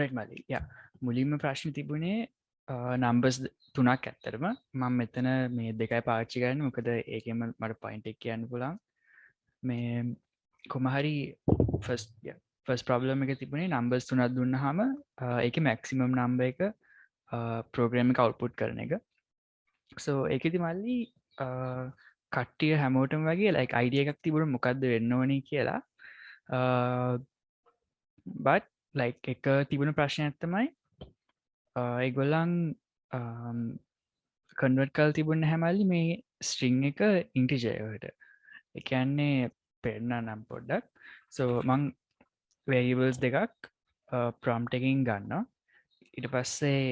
alright මලි. yeah මුලින්ම ප්‍රශ්න තිබුණේ නම්බර්ස් තුනක් ඇත්තරම මම මෙතන මේ දෙකයි පාවිච්චි කරන්නේ මොකද ඒකෙම මට පොයින්ට් එක කියන්න පුළුවන්. මේ කොහමහරි ෆස් ප්‍රබ්ලම එක තිබුණේ නම්බර්ස් තුනක් දුන්නාම ඒකේ මැක්සිමම් නම්බර් එක ප්‍රෝග්‍රෑම් එක අවුට්පුට් කරන එක. so ඒකෙදි මල්ලි කට්ටිය හැමෝටම වගේ like idea එකක් තිබුණා මොකද්ද වෙන්න ඕනේ කියලා. but like එක තිබුණ ප්‍රශ්නයක් තමයි ඒගොල්ලන් කන්වර්ට් කරලා තිබුණ හැමල්ලි මේ ස්ට්‍රිං එක ඉන්ටිජර් එකට. ඒ කියන්නේ පෙන්නන නම් පොඩ්ඩක්. so මං variables දෙකක් prompt එකකින් ගන්නවා. ඊට පස්සේ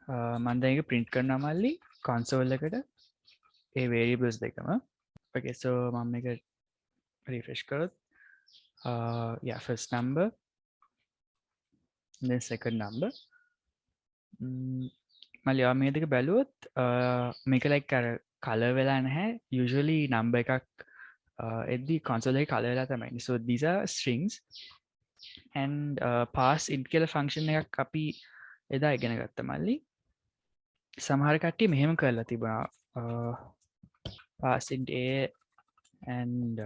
මම දැන් ඒක print කරනවා මල්ලි console එකට ඒ variables දෙකම. okay so මම මේක refresh කරොත් yeah first number then second number මල්ලි මේ දෙක බැලුවොත් මේක like අර color වෙලා නැහැ usually number එකක් එද්දි console එකේ color වෙලා තමයි. so these are strings and pass int කියලා function එකක් අපි එදා ඉගෙන ගත්තා මල්ලි. සමහර කට්ටිය මෙහෙම කරලා තිබුණා pass int a and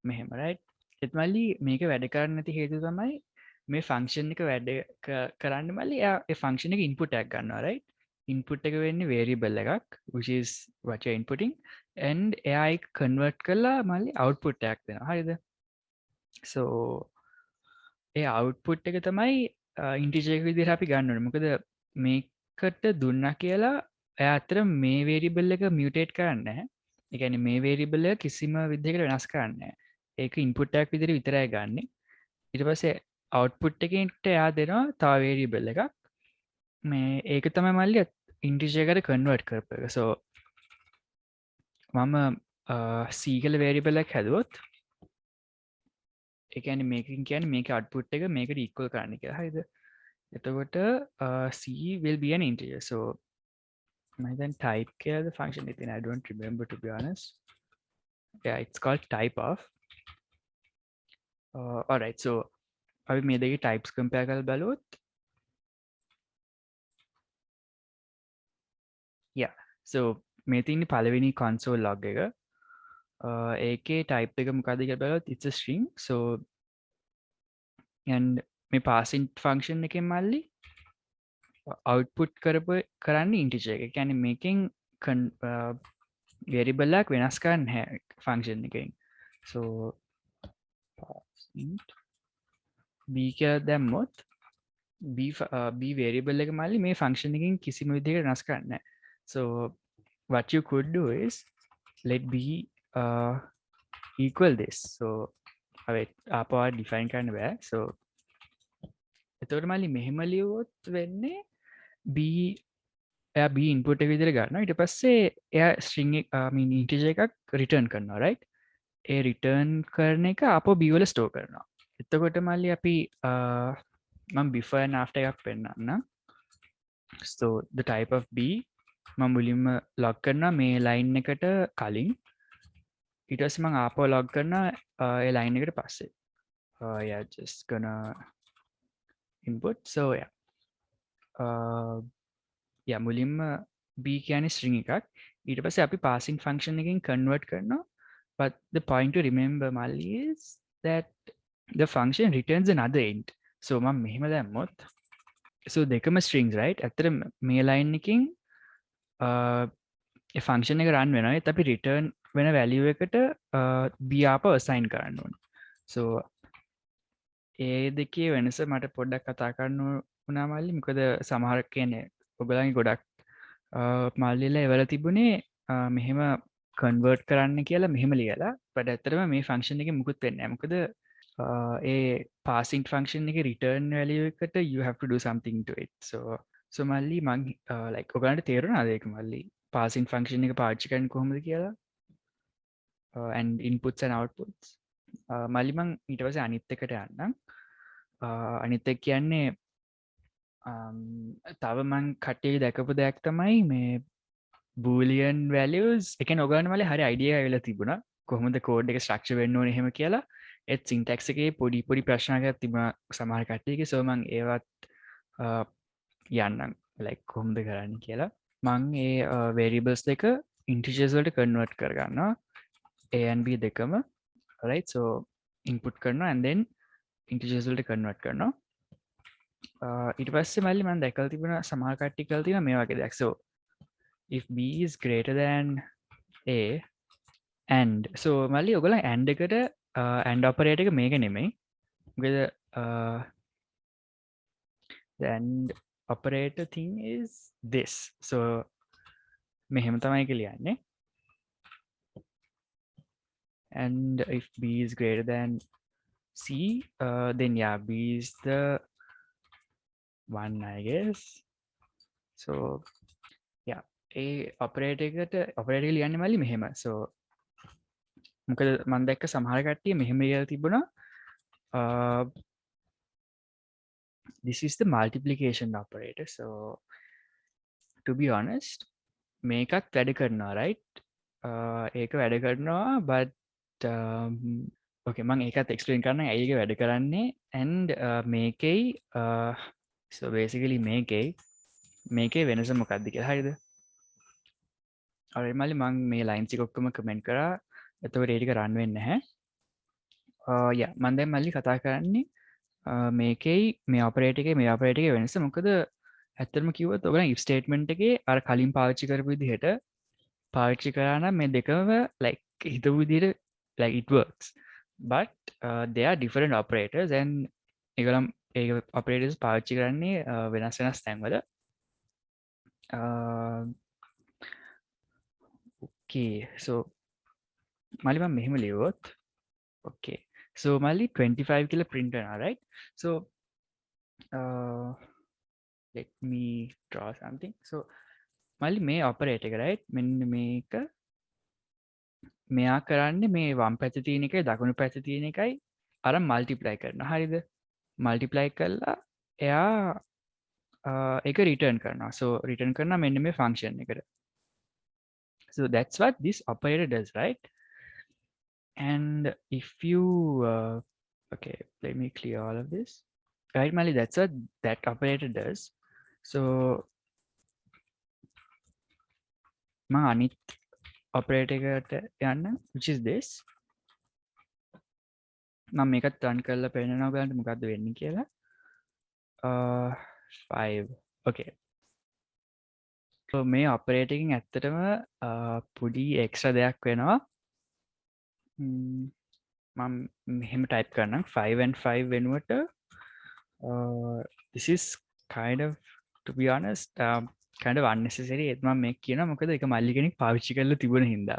මෙහෙම right. ඒත් මල්ලි මේක වැඩ කරන්නේ නැති හේතුව තමයි මේ ෆන්ක්ෂන් එක වැඩ කරන්න මල්ලි ඒ ෆන්ක්ෂන් එක ඉන්පුට් එකක් ගන්නවා right. ඉන්පුට් එක වෙන්නේ variable එකක් which is what you are inputting and එයා ඒක convert කරලා මල්ලි output එකක් දෙනවා හරිද. so ඒ output එක තමයි integer එක විදිහට අපි ගන්න ඕනේ. මොකද මේකට දුන්නා කියලා එයා අතර මේ variable එක mutate කරන්නේ නැහැ. ඒ කියන්නේ මේ variable එක කිසිම විදිහකට වෙනස් කරන්නේ නැහැ. ඒක input එකක් විදිහට විතරයි ගන්නෙ. ඊට පස්සේ output එකකට එයා දෙනවා තව variable එකක්. මේ ඒක තමයි මල්ලි integer එකට convert කරපු එක. so මම c කියලා variable එකක් හැදුවොත් ඒ කියන්නේ මේකෙන් කියන්නේ මේකේ output එක මේකට equal කරන්න කියලා. හරිද? එතකොට c will be an integer. so මම දැන් type කියලාද function එක තියෙන I don't remember to be honest. yeah it's called type of. alright so අපි මේ දෙකේ types compare කරලා බලුවොත් yeah so මේ තියෙන්නේ පළවෙනි console log එක. ඒකේ type එක මොකක්ද කියලා බලුවොත් it's a string. so and මේ passing function එකෙන් මල්ලි output කරන්නේ integer එක. ඒ කියන්නේ මේකෙන් variable එකක් වෙනස් කරන්න නැහැ function එකෙන්. so int b කියලා දැම්මොත් b variable එක මල්ලි මේ function එකෙන් කිසිම විදිහකට වෙනස් කරන්නේ නැහැ. so what you could do is let b equal this. so අපව define කරන්න බෑ. so එතකොට මල්ලි මෙහෙම ලියුවොත් වෙන්නේ b එයා b input එක විදිහට ගන්නවා. ඊට පස්සේ එයා string එක I mean integer එකක් return කරනවා right. ඒ return කරන එක අපෝ b වල store කරනවා. එතකොට මල්ලි අපි මම before and after එකක් පෙන්නන්නම්. so the type of b මම මුලින්ම log කරනවා මේ line එකට කලින්. ඊට පස්සේ මම ආපහු log කරනවා ඒ line එකට පස්සේ. yeah just gonna input. so yeah මුලින්ම b කියන්නේ string එකක්. ඊට පස්සේ අපි passing function එකෙන් convert කරනවා. but the point to remember මල්ලි is that the function returns another int. so මම මෙහෙම දැම්මොත් so දෙකම strings right. ඇත්තට මේ line එකකින් ඒ function එක run වෙනවා. ඒත් අපි return වෙන value එකට b ආපහු assign කරන්න ඕනේ. so ඒ දෙකේ වෙනස මට පොඩ්ඩක් කතා කරන්න වුණා මල්ලි. මොකද සමහර කියන්නේ ඔයගොල්ලන්ගේ ගොඩක් මල්ලිලා ඒවල තිබුණේ මෙහෙම convert කරන්න කියලා මෙහෙම ලියලා. but ඇත්තටම මේ function එකේ මුකුත් වෙන්නේ නැහැ. මොකද ඒ passing function එකේ return value එකට you have to do something to it. so මල්ලි මං like ඔයගලන්ට තේරුණාද ඒක මල්ලි passing function එක පාවිච්චි කරන්නේ කොහොමද කියලා? and inputs and outputs. මල්ලි මං ඊට පස්සේ අනිත් එකට යන්නම්. අනිත් එක කියන්නේ තව මං කට්ටිය දැකපු දෙයක් තමයි මේ boolean values. ඒ කියන්නේ ඔයගලන්ට මල්ලි හරි idea එකක් ඇවිල්ලා තිබුණා කොහොමද code එක structure වෙන්න ඕනේ එහෙම කියලා. ඒත් සින්ටැක්ස් එකේ පොඩි ප්‍රශ්නයක් තිබුණා සමහර කට්ටියගේ. සෝ මං ඒවත් යන්නම් ලයික් කොහොමද කරන්න කියලා. මං ඒ වේරියබල්ස් දෙක ඉන්ටිජර්ස් වලට කන්වර්ට් කරගන්නවා A and B දෙකම. right, so input කරනවා and then integers වලට convert කරනවා. ඊට පස්සේ මල්ලි මම දැකලා තිබුණා සමහර කට්ටිය කරලා තියෙනවා මේ වගේ දෙයක්. so if b is greater than a and so මල්ලි ඔයගොල්ලෝ and එකට and operator එක මේක නෙමෙයි. මොකද the and operator thing is this. so මෙහෙම තමයි කියන්නේ. and if b is greater than c, then yeah, b is the one, I guess. so yeah, A operator එකට ඔපරේටර් ලියන්නේ මල්ලි මෙහෙම. so මොකද මම දැක්ක සමහර කට්ටිය මෙහෙම ලියලා තිබුණා this is the multiplication operator. so to be honest මේකත් වැඩ කරනවා right. ඒක වැඩ කරනවා but okay මම ඒකත් explain කරන්න ඇයි ඒක වැඩ කරන්නේ and මේකේ so basically මේකේ වෙනස මොකක්ද කියලා. හරිද? මල්ලි මං මේ ලයින්ස් ටික ඔක්කොම කමෙන්ට් කරා. එතකොට ඒ ටික රන් වෙන්නේ නැහැ. යා මම දැන් මල්ලි කතා කරන්නේ මේකේ මේ ඔපරේටර් එකේ වෙනස. මොකද ඇත්තටම කිව්වොත් ඔයගොල්ලෝ if statement එකේ අර කලින් පාවිච්චි කරපු විදිහට පාවිච්චි කරා නම් මේ දෙකම like හිතපු විදිහට like it works but they are different operators and ඒගොල්ලන් ඒ operators පාවිච්චි කරන්නේ වෙනස් තැන්වල. okay so මල්ලි මම මෙහෙම ලියුවොත් okay so මල්ලි 25 කියලා print කරනවා right. so let me draw something. so මල්ලි මේ operator එක right මෙන්න මේක මෙයා කරන්නේ මේ වම් පැත්තේ තියෙන එකයි දකුණු පැත්තේ තියෙන එකයි අර multiply කරනවා. හරිද? multiply කළා එයා ඒක return කරනවා. so return කරනවා මෙන්න මේ function එකට. so that's what this operator does right. and if you okay let me clear all of this right mali that's what that operator does. so මම අනිත් operator එකට යන්න which is this. මම මේකත් run කරලා පෙන්නනවා ඔයගලන්ට මොකද්ද වෙන්නේ කියලා. 5 okay so මේ operator එකෙන් ඇත්තටම පොඩි extra දෙයක් වෙනවා. මම මෙහෙම type කරනම් 5 and 5 වෙනුවට this is kind of to be honest kind of unnecessary. ඒත් මම මේක කියනවා මොකද ඒක මල්ලි කෙනෙක් පාවිච්චි කරලා තිබුණ හින්දා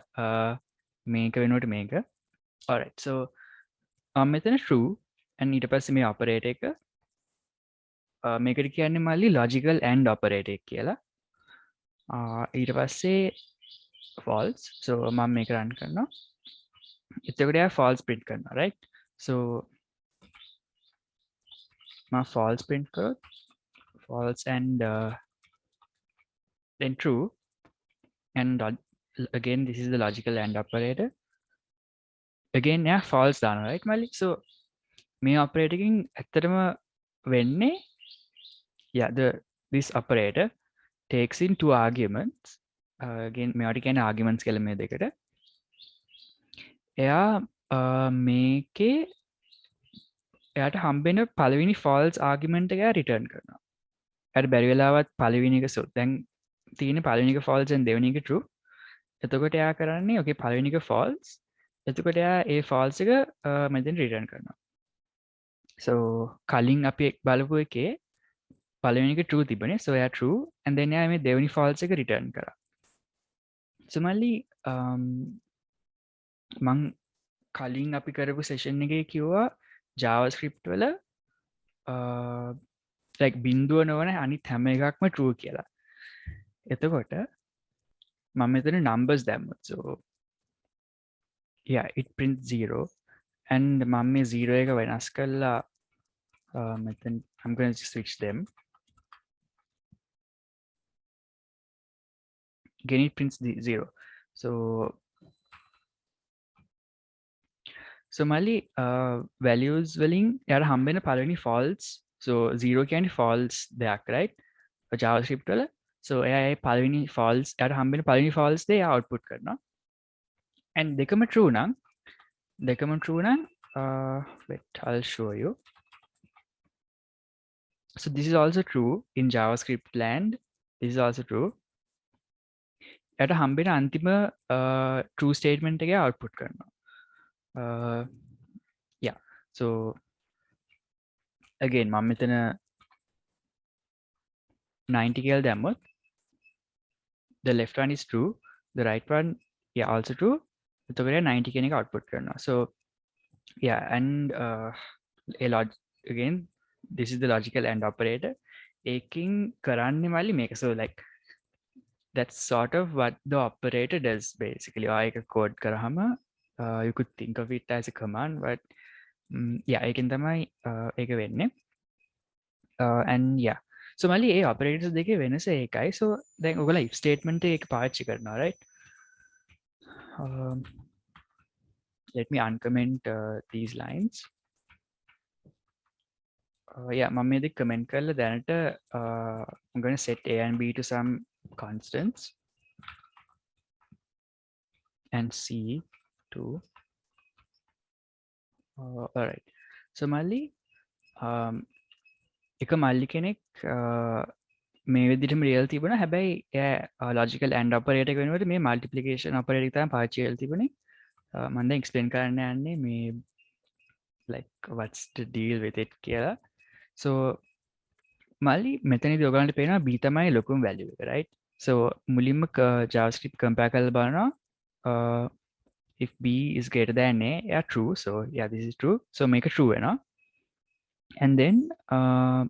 මේක වෙනුවට මේක. alright so මෙතන true and ඊට පස්සේ මේ operator එක මේකට කියන්නේ මල්ලි logical and operator කියලා. ඊට පස්සේ false. so මම මේක run කරනවා. එතකොට එයා false print කරනවා right. so මම false print කරොත් false and then true and again this is the logical and operator. again එයා false දානවා right මල්ලි. so මේ operator එකෙන් ඇත්තටම වෙන්නේ yeah this operator takes in two arguments. again මේවට කියන්නේ arguments කියලා මේ දෙකට. එයා මේකේ එයාට හම්බෙන පළවෙනි false argument එක return කරනවා. එයාට බැරි වෙලාවත් පළවෙනි එක so දැන් තියෙන පළවෙනි එක false and දෙවෙනි එක true. එතකොට එයා කරන්නේ okay පළවෙනි එක false. එතකොට එයා ඒ false එක මෙතෙන් return කරනවා. so කලින් අපි බලපු එකේ පළවෙනි එක true තිබුණේ. so එයා true and then එයා මේ දෙවෙනි false එක return කරා. so මල්ලි මං කලින් අපි කරපු session එකේ කිව්වා javascript වල like බිඳුව නොවන අනිත් හැම එකක්ම true කියලා. එතකොට මම මෙතන numbers දැම්මොත් so yeah it prints 0 and මම මේ 0 එක වෙනස් කරලා මෙතන I'm going to switch them. again it prints 0. so So මල්ලි values වලින් යට හම්බෙන පළවෙනි false, so 0 කියන්නේ false දෙයක්, right? JavaScript වල. so එයා ඒ පළවෙනි false යට හම්බෙන පළවෙනි false දේ එයා output කරනවා. and දෙකම true නම් wait, I'll show you. So this is also true in JavaScript land. This is also true. යට හම්බෙන අන්තිම true statement එක output කරනවා. Yeah, so again මම මෙතන 90 කියලා දැම්මොත් the left one is true, the right one yeah also true. එතකොට 90 කියන එක output කරනවා. So yeah, and again this is the logical AND operator. ඒකින් කරන්නේ මල්ලි මේක. So like that's sort of what the operator does basically. ඔයා එක code කරාම you could think of it as a command, but yeah ඒකෙන් තමයි ඒක වෙන්නේ. and yeah, so මල්ලි ඒ operators දෙකේ වෙනස ඒකයි. so දැන් ඔයගොල්ලෝ if statement එක පාවිච්චි කරනවා, right? Let me uncomment these lines. Yeah, මම මේ දෙක comment කරලා දැනට I'm going to set a and b to some constants and c to all right. so මල්ලි එක මල්ලි කෙනෙක් මේ විදිහටම real තිබුණා. හැබැයි එයා logical AND operator එක වෙනුවට මේ multiplication operator එක තමයි පාවිච්චි කරලා තිබුණේ. මම දැන් explain කරන්න යන්නේ මේ like what's the deal with it කියලා. so මල්ලි මෙතනදී ඔයගලන්ට පේනවා b තමයි ලොකුම value එක, right? so මුලින්ම JavaScript compare කරලා බලනවා if b is greater than a, yeah true, so yeah this is true, so make a true වෙනවා. and then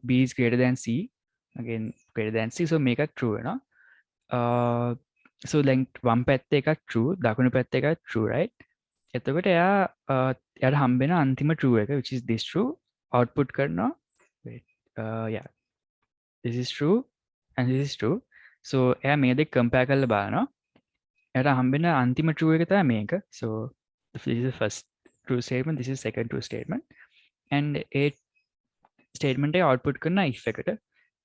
b is greater than c, again greater than c, so make a true වෙනවා. so then වම් පැත්ත එකක් true, දකුණු පැත්ත එකක් true, right? එතකොට එයාට හම්බෙන අන්තිම true එක which is this true output කරනවා. wait, yeah this is true and this is true. so එයා මේ දෙක compare කරලා බලනවා. එයාට හම්බෙන අන්තිම true එක තමයි මේක. so this is the first true statement, this is second true statement, and a statement එක output කරන if එකට,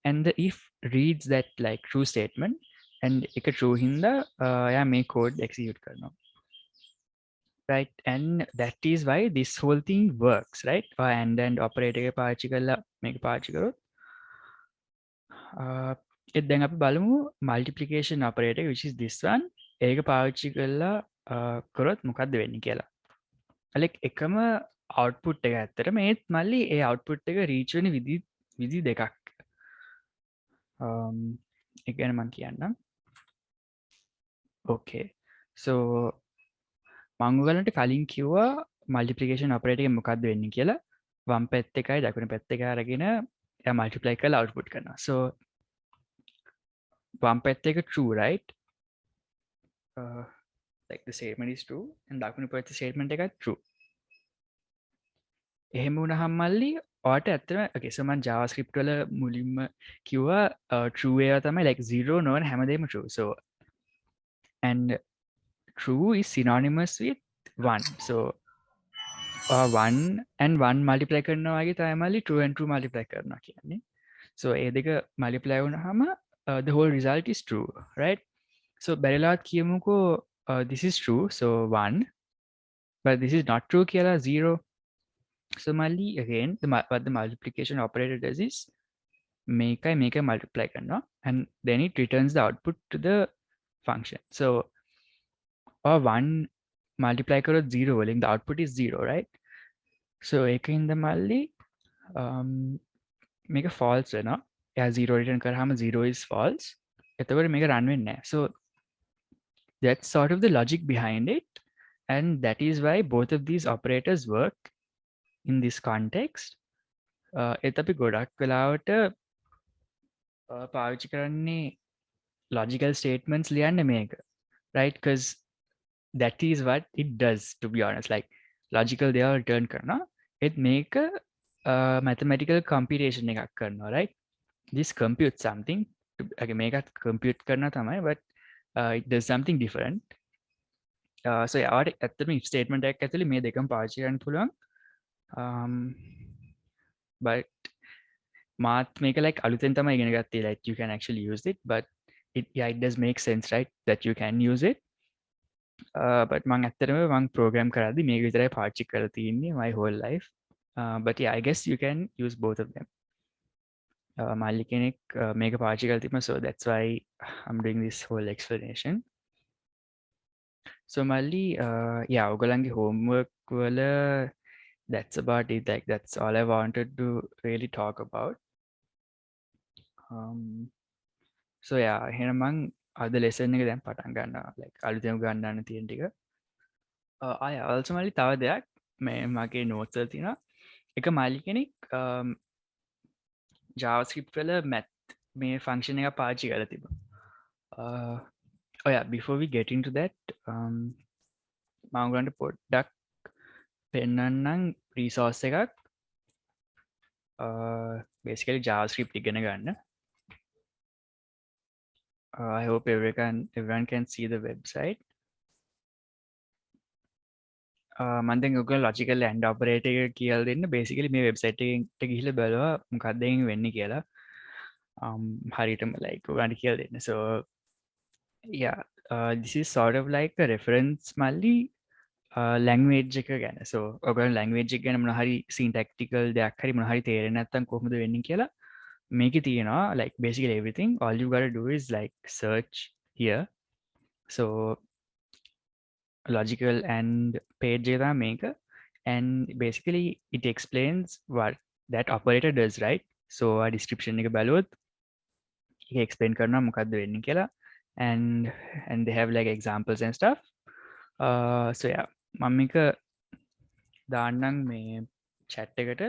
and the if reads that like true statement and එක true හින්දා එයා මේ code execute කරනවා, right? and that is why this whole thing works, right? and operator එක පාවිච්චි කරලා මේක පාවිච්චි කරොත් දැන් අපි බලමු multiplication operator which is this one. ඒක පාවිච්චි කරලා කරොත් මොකක්ද වෙන්නේ කියලා. like එකම output එක ඇත්තටම ඒත් මල්ලි ඒ output එක reach වෙන විදි දෙකක්. ඒ ගැන මම කියන්නම්. okay, so මම ඔයගලන්ට කලින් කිව්වා multiplication operator එක මොකක්ද වෙන්නේ කියලා. වම් පැත්ත එකයි දකුණු පැත්ත එක අරගෙන එයා multiply කරලා output කරනවා. so වම් පැත්ත එක true, right? like the statement is true and දකුණු පැත්ත statement එකත් true. එහෙම වුණාම මල්ලි ඔයාට ඇත්තටම okay, so මම JavaScript වල මුලින්ම කිව්වා true ඒවා තමයි like 0 නොවන හැමදේම true. so and true is synonymous with 1. so 1 and 1 multiply කරනවා වගේ තමයි මල්ලි true and true multiply කරනවා කියන්නේ. so ඒ දෙක multiply වුණාම the whole result is true, right? so බැරිලාත් කියමුකෝ this is true, so 1, but this is not true කියලා 0. so mali again what the multiplication operator does is make multiply karna and then it returns the output to the function. so 1 multiply karo 0 wherein the output is 0, right? so ekinda mali make a false වෙනවා. එයා 0 return කරාම 0 is false. එතකොට මේක run වෙන්නේ නැහැ. so that's sort of the logic behind it, and that is why both of these operators work in this context. එත අපි ගොඩක් වෙලාවට පාවිච්චි කරන්නේ logical statements ලියන්න මේක, right? because that is what it does, to be honest. like logical they are return කරනවා, it make a mathematical computation එකක් කරනවා, right? this computes something මේකත් compute කරනවා තමයි, but it does something different. so යාට ඇත්තම if statement එකක් ඇතුලේ මේ දෙකම පාවිච්චි කරන්න පුළුවන්. But මාත් මේක like අලුතෙන් තමයි ඉගෙන ගත්තේ, like you can actually use it, but it does make sense, right, that you can use it. But මං ඇත්තටම මං program කරද්දි මේක විතරයි පාවිච්චි කරලා තියෙන්නේ my whole life. But yeah, I guess you can use both of them. මල්ලි කෙනෙක් මේක පාවිච්චි කරලා තිබුණා, so that's why I'm doing this whole explanation. So මල්ලි yeah, ඔයගලන්ගේ homework වල that's about it, like that's all I wanted to really talk about. So yeah, එහෙනම් මං අද lesson එක දැන් පටන් ගන්නවා, like අලුතෙන් ගන්න තියෙන ටික. I also මල්ලි තව දෙයක් මේ මගේ notes වල තියෙනවා. එක මල්ලි කෙනෙක් JavaScript වල Meth මේ function එක පාවිච්චි කරලා තිබුණා. Oh yeah, before we get into that, මම ඔයගලන්ට පොඩ්ඩක් පෙන්නන්නම් resource එකක්. Basically JavaScript ඉගෙන ගන්න. I hope everyone can see the website. මම දැන් ඔයගොල්ලෝ logical and operator එක කියලා දෙන්න. basically මේ website එකට ගිහිල්ලා බලුවා මොකක්ද එයින් වෙන්නේ කියලා. හරියටම like ඔයගොල්ලන්ට කියලා දෙන්න. So yeah, this is sort of like a reference මල්ලි language එක ගැන. So ඔයගොල්ලෝ language එක ගැන මොන හරි syntactical දෙයක් හරි මොන හරි තේරෙන්නේ නැත්නම් කොහොමද වෙන්නේ කියලා මේකේ තියෙනවා. Like basically everything, all you gotta do is like search here. So logical and page එක තමයි මේක, and basically it explains what that operator does, right? So description එක බලුවොත් ඒක explain කරනවා මොකක්ද වෙන්නේ කියලා, and they have like examples and stuff. So yeah, මම මේක දාන්නම් මේ chat එකට.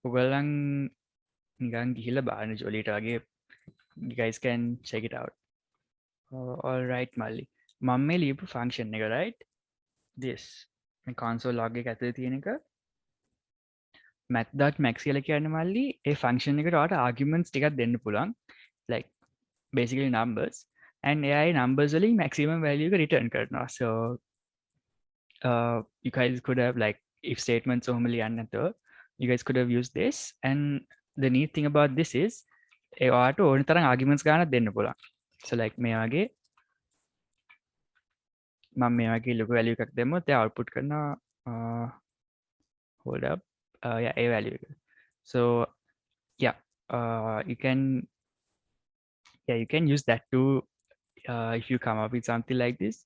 ඔයගොල්ලන් නිකන් ගිහිල්ලා බලන්න ජොලියට වගේ. You guys can check it out. All right මල්ලි, මම මේ ලියපු function එක, right, this මේ console log එක ඇතුලේ තියෙන එක math.max කියලා කියන්නේ මල්ලි ඒ function එකට ඔයාලට arguments ටිකක් දෙන්න පුළුවන්, like basically numbers, and AI numbers වලින් maximum value එක return කරනවා. So you guys could have like if statements normally නැතුව you guys could have used this, and the neat thing about this is ඒ ඔයාලට ඕන තරම් arguments ගන්නත් දෙන්න පුළුවන්. So like මේ වගේ මම මේ වගේ ලොකු value එකක් දැම්මොත් එයා output කරනවා hold up yeah a value. So yeah, you can use that too if you come up with something like this.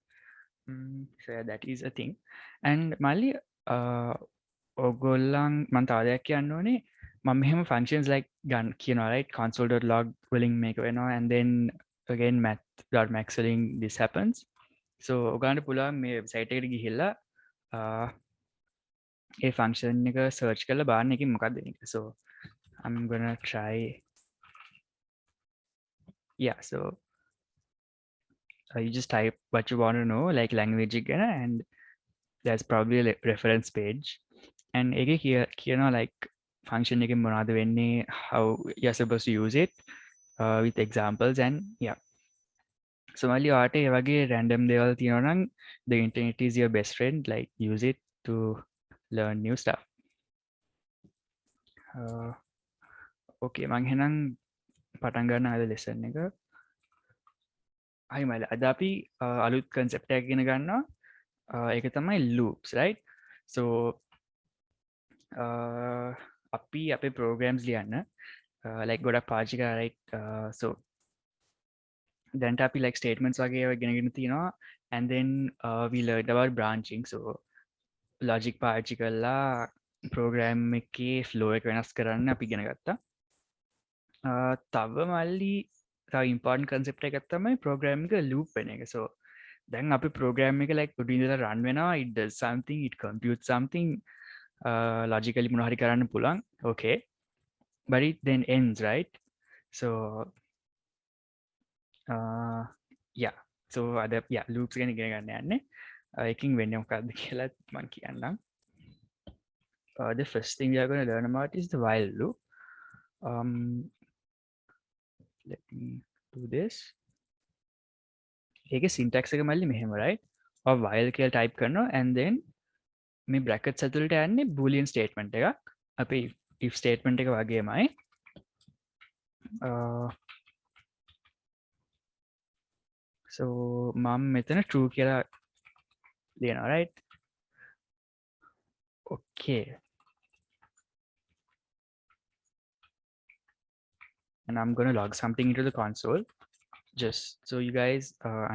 So yeah, that is a thing. And mali ඔගොල්ලන් මම තව දෙයක් කියන්න ඕනේ. මම මෙහෙම functions like ගන්න කියනවා, right, console.log වලින් මේක වෙනවා, and then again math.max වලින් this happens. So ඔයගලන්ට පුළුවන් මේ website එකට ගිහිල්ලා ඒ function එක search කරලා බලන්න එකකින් මොකක්ද වෙන්නේ. So I'm gonna try. Yeah, so you just type what you want to know, like language again, and there's probably a reference page, and එකේ කියනවා like function එකෙන් මොනවද වෙන්නේ, how you're supposed to use it with examples, and yeah. So මල්ලි ඔයාට ඒ වගේ random දේවල් තියෙනවා නම් the internet is your best friend, like use it to learn new stuff. Okay, මං එහෙනම් පටන් ගන්න අද lesson එක. හරි මල්ලි, අද අපි අලුත් concept එකක් ඉගෙන ගන්නවා. ඒක තමයි loops, right? So අපි අපේ programs ලියන්න like ගොඩක් පාවිච්චි කරා, right? So දැන්ට අපි like statements වගේ ඒවා ඉගෙනගෙන තියෙනවා, and then we learned about branching. So logic පාවිච්චි කරලා program එකේ flow එක වෙනස් කරන්න අපි ඉගෙන ගත්තා. තව මල්ලි තව important concept එකක් තමයි program එක loop වෙන එක. So දැන් අපි program එක like උඩින් ඉඳලා run වෙනවා, it does something, it computes something, logically මොනවා හරි කරන්න පුළුවන්, okay, but it then ends, right? So yeah, so අද yeah loops ගැන ඉගෙන ගන්න යන්නේ. එකකින් වෙන්නේ මොකක්ද කියලා මම කියන්නම්. The first thing we are going to learn about is the while loop. Let me do this. ඒකේ syntax එක මල්ලි මෙහෙම, right? or while කියලා type කරනවා and then මේ brackets ඇතුළට යන්නේ boolean statement එකක්. අපි if statement එක වගේමයි. So මම මෙතන true කියලා ලියනවා, right? Okay. And I'm going to log something into the console just so you guys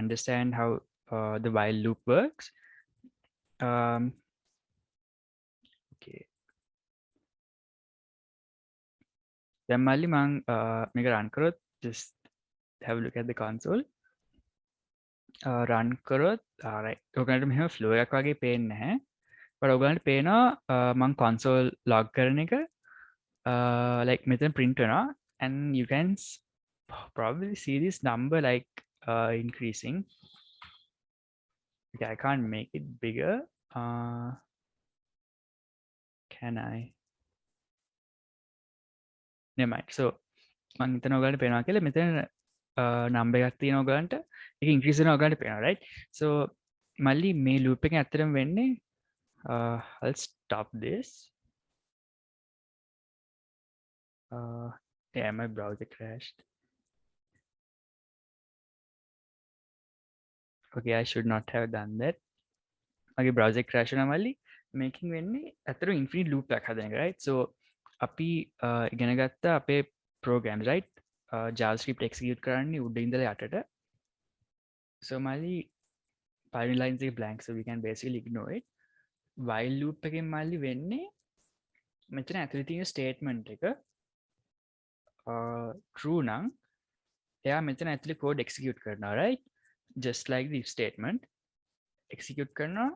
understand how the while loop works. Okay. Then මල්ලි මං මේක run කරොත් just have a look at the console. Run කරොත් right. ඔයගලන්ට මෙහෙම flow එකක් වගේ පේන්නේ නැහැ. But ඔයගලන්ට පේනවා මං console log කරන එක like මෙතන print වෙනවා and you can probably see this number like increasing. Okay, I can't make it bigger. Can I? Never mind. So මං හිතන ඔයගලන්ට පේනවා කියලා මෙතන number එකක් තියෙන ඔයගලන්ට ඒක increase වෙනවා ඔයගලන්ට පේනවා, right? So මල්ලි මේ loop එකෙන් ඇත්තටම වෙන්නේ I'll stop this. Yeah, my browser crashed. Okay, I should not have done that. Okay, browser crash වුණා මල්ලි making වෙන්නේ ඇත්තටම infinite loop එකක් හදන එක, right? So අපි ඉගෙන ගත්ත අපේ programs, right? JavaScript execute කරන්නේ උඩ ඉඳලා යටට. So මල්ලි පළවෙනි lines එක blank, so we can basically ignore it. While loop එකෙන් මල්ලි වෙන්නේ මෙතන ඇතුලේ තියෙන statement එක true නම් එයා මෙතන ඇතුලේ code execute කරනවා, right? Just like the if statement execute කරනවා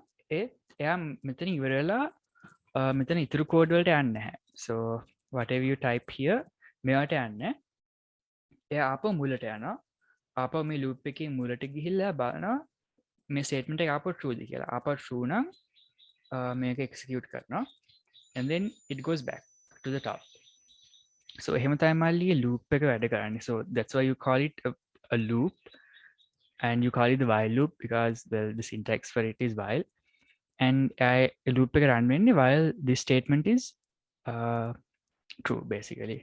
එයා මෙතන ඉවර වෙලා මෙතන ඉතුරු code වලට යන්නේ නැහැ. So whatever you type here මෙයාට යන්නේ එයා ආපහු මුලට යනවා. ආපහු මේ loop එකේ මුලට ගිහිල්ලා බලනවා මේ statement එක ආපහු true ද කියලා. ආපහු true නම් මේක execute කරනවා and then it goes back to the top. So එහෙම තමයි මල්ලි loop එක වැඩ කරන්නේ. So that's why you call it a loop and you call it the while loop because the syntax for it is while. And a loop එක run වෙන්නේ while this statement is true basically.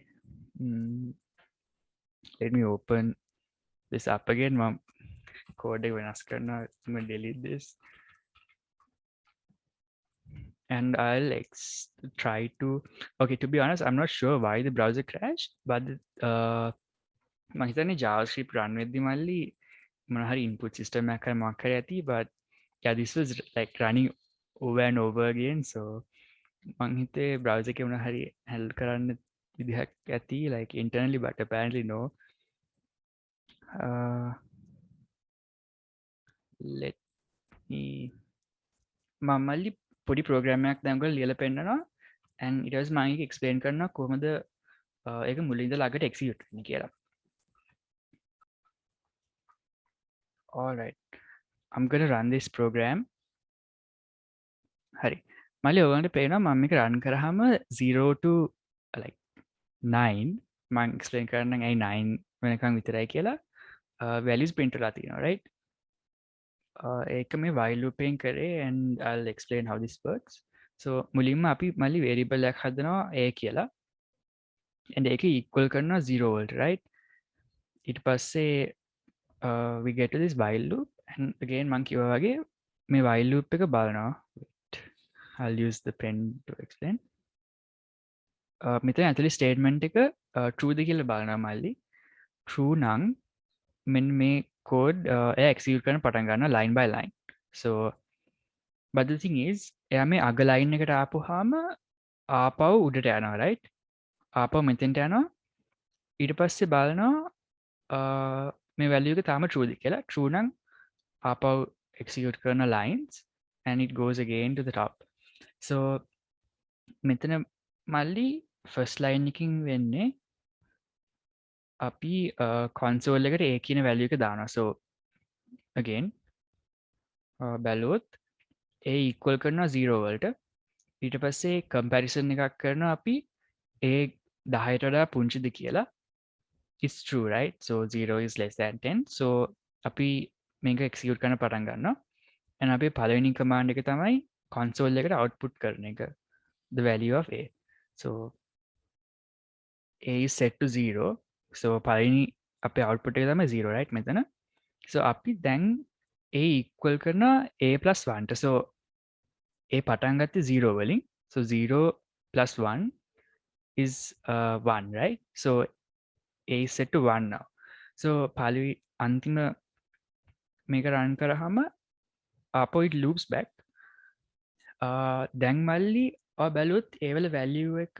Let me open this up again. මම code එක වෙනස් කරනවා. I'm going to delete this. And I'll try to, okay, to be honest, I'm not sure why the browser crashed, but මම හිතන්නේ JavaScript run වෙද්දි මල්ලි මොන හරි input system එකක් හරි මොකක් හරි ඇති, but yeah, this was like running over and over again, so මං හිතේ browser එකේ මොන හරි handle කරන්න විදිහක් ඇති like internally, but apparently no. Let me මම මල්ලි පොඩි program එකක් දැන් ඔයගොල්ලෝ ලියලා පෙන්නනවා and ඊට පස්සේ මම ඒක explain කරනවා කොහොමද ඒක මුලින් ඉඳලා ළඟට execute වෙන්නේ කියලා. All right, I'm going to run this program. හරි මල්ලි ඔයගොල්ලන්ට පේනවා මම මේක run කරාම 0 to like 9 මම explain කරන්නම් ඇයි 9 වෙනකන් විතරයි කියලා values print වෙලා තියෙනවා, right? ඒක මේ while loop එකෙන් කරේ and I'll explain how this works. So මුලින්ම අපි මල්ලි variable එකක් හදනවා a කියලා and ඒක equal කරනවා 0 වලට, right? ඊට පස්සේ we get to this while loop and again මං කිව්වා වගේ මේ while loop එක බලනවා. I'll use the pen to explain. මෙතන ඇතුලේ statement එක true ද කියලා බලනවා මල්ලි. True නම් මෙන්න මේ code execute කරන්න පටන් ගන්නවා line by line. So but the thing is එයා මේ අග line එකට ආපුවාම ආපහු උඩට යනවා, right? ආපහු මෙතෙන්ට යනවා. ඊට පස්සේ බලනවා මේ value එක තාම true ද කියලා. True නම් ආපහු execute කරන lines and it goes again to the top. So මෙතන මල්ලි first line එකකින් වෙන්නේ අපි console එකට a කියන value එක දානවා. So again බැලුවොත් a equal කරනවා 0 වලට. ඊට පස්සේ comparison එකක් කරනවා අපි a 10ට වඩා පුංචිද කියලා. It's true, right? So 0 is less than 10. So අපි මේක execute කරන්න පටන් ගන්නවා and අපේ පළවෙනි command එක තමයි console එකට output කරන එක, the value of a. So a is set to 0. So පළවෙනි අපේ output එක තමයි 0, right මෙතන. So අපි දැන් a equal කරන a plus 1ට. So a පටන් ගත්තේ 0 වලින්. So 0 plus 1 is 1, right? So a is set to 1 now. So පළවෙනි අන්තිම මේක run කරාම ආපහු it loops back. දැන් මල්ලි ඔය බැලුවොත් ඒ වල value එක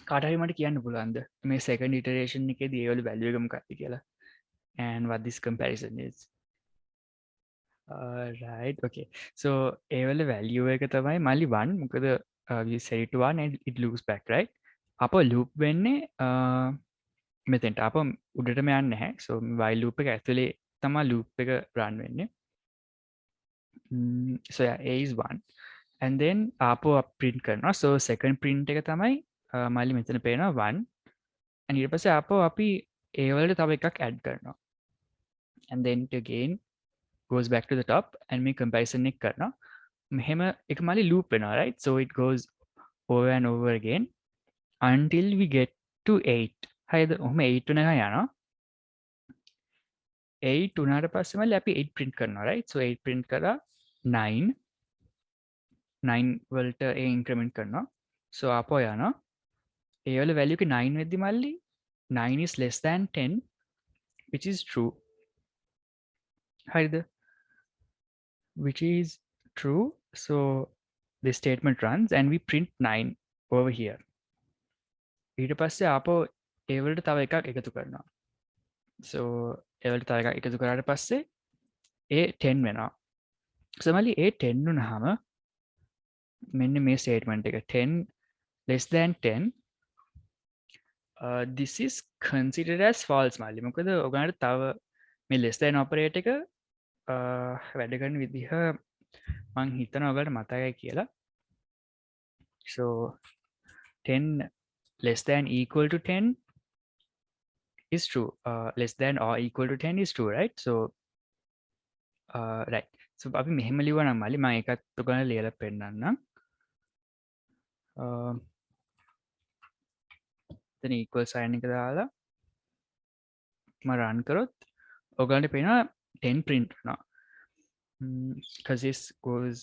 කාට හරි මට කියන්න පුළුවන්ද මේ second iteration එකේදී ඒ වල value එක මොකක්ද කියලා, and what this comparison is. Right, okay. So ඒ වල value එක තමයි මල්ලි 1, මොකද we set it to 1 and it loops back, right? අප loop වෙන්නේ මෙතෙන්ට අප උඩටම යන්නේ නැහැ. So while loop එක ඇතුලේ තමයි loop එක run වෙන්නේ. So yeah, a is 1 and then ආපහු print කරනවා. So second print එක තමයි මල්ලි මෙතන පේනවා 1, and ඊට පස්සේ ආපහු අපි a වලට තව එකක් add කරනවා, and then it again goes back to the top and මේ comparison එක කරනවා. මෙහෙම එක මල්ලි loop වෙනවා, right? So it goes over and over again until we get to 8. හරිද? ඔහොම 8 වෙනකන් යනවා. 8 උනාට පස්සේ මල්ලි අපි 8 print කරනවා, right? So 8 print කරා 9 වලට a increment කරනවා. So ආපහු යනවා. ඒ වල value එක 9 වෙද්දි මල්ලි 9 is less than 10, which is true. හරිද? Which is true. So this statement runs and we print 9 over here. ඊට පස්සේ ආපහු ඒ වලට තව එකක් එකතු කරනවා. So ඒ වලට තව එකක් එකතු කරාට පස්සේ a 10 වෙනවා. So මල්ලි a 10 වුණාම මෙන්න මේ statement එක 10 less than 10, this is considered as false මල්ලි. මොකද ඔයගලන්ට තව මේ less than operator එක වැඩ කරන විදිහ මං හිතනවා ඔයගලට මතකයි කියලා. So 10 less than equal to 10 is true. Less than or equal to 10 is true, right? So right. So අපි මෙහෙම ලියුවා නම් මල්ලි මම ඒකත් ඔයගලන්ට ලියලා පෙන්නන්නම්. then equal sign එක දාලා මම run කරොත් ඔයගලන්ට පේනවා 10 print වෙනවා. Because this goes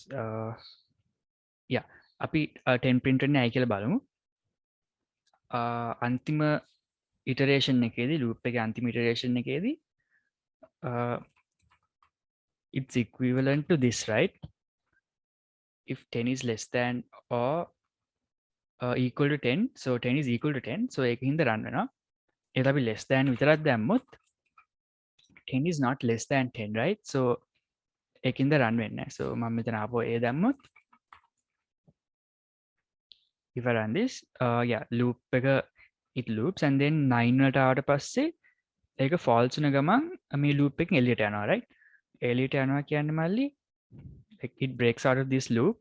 yeah, අපි 10 print වෙන්නේ නැහැ කියලා බලමු. අන්තිම iteration එකේදී loop එකේ අන්තිම iteration එකේදී it's equivalent to this, right? If 10 is less than or equal to 10, so 10 is equal to 10, so ඒකින්ද run වෙනවා. ඒත් අපි less than විතරක් දැම්මොත් 10 is not less than 10, right? So ඒකින්ද run වෙන්නේ නැහැ. So මම මෙතන ආපහු a දැම්මොත් if I run this, yeah, loop එක it loops and then 9 වලට ආවට පස්සේ ඒක false වෙන ගමන් මේ loop එකෙන් එළියට යනවා, right? එළියට යනවා කියන්නේ මල්ලි like it breaks out of this loop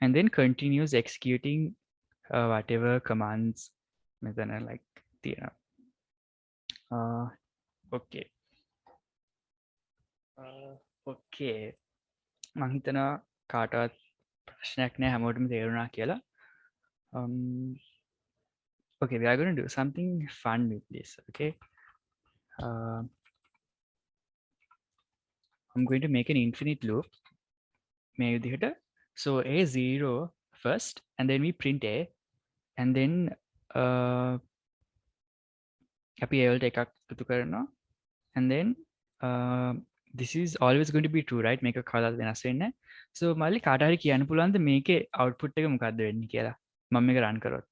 and then continues executing whatever commands මෙතන like තියෙනවා. Okay. Okay. මං හිතනවා කාටවත් ප්‍රශ්නයක් නැහැ, හැමෝටම තේරුණා කියලා. Okay, we are going to do something fun with this, okay? I'm going to make an infinite loop. So a0 first, and then we print a, and then අපි a වලට එකක් එකතු කරනවා, and then this is always going to be true, right? මේක කවදාවත් වෙනස් වෙන්නේ නැහැ. So මල්ලි කාට හරි කියන්න පුළුවන්ද මේකේ output එක මොකක්ද වෙන්නේ කියලා? මම මේක run කරොත්.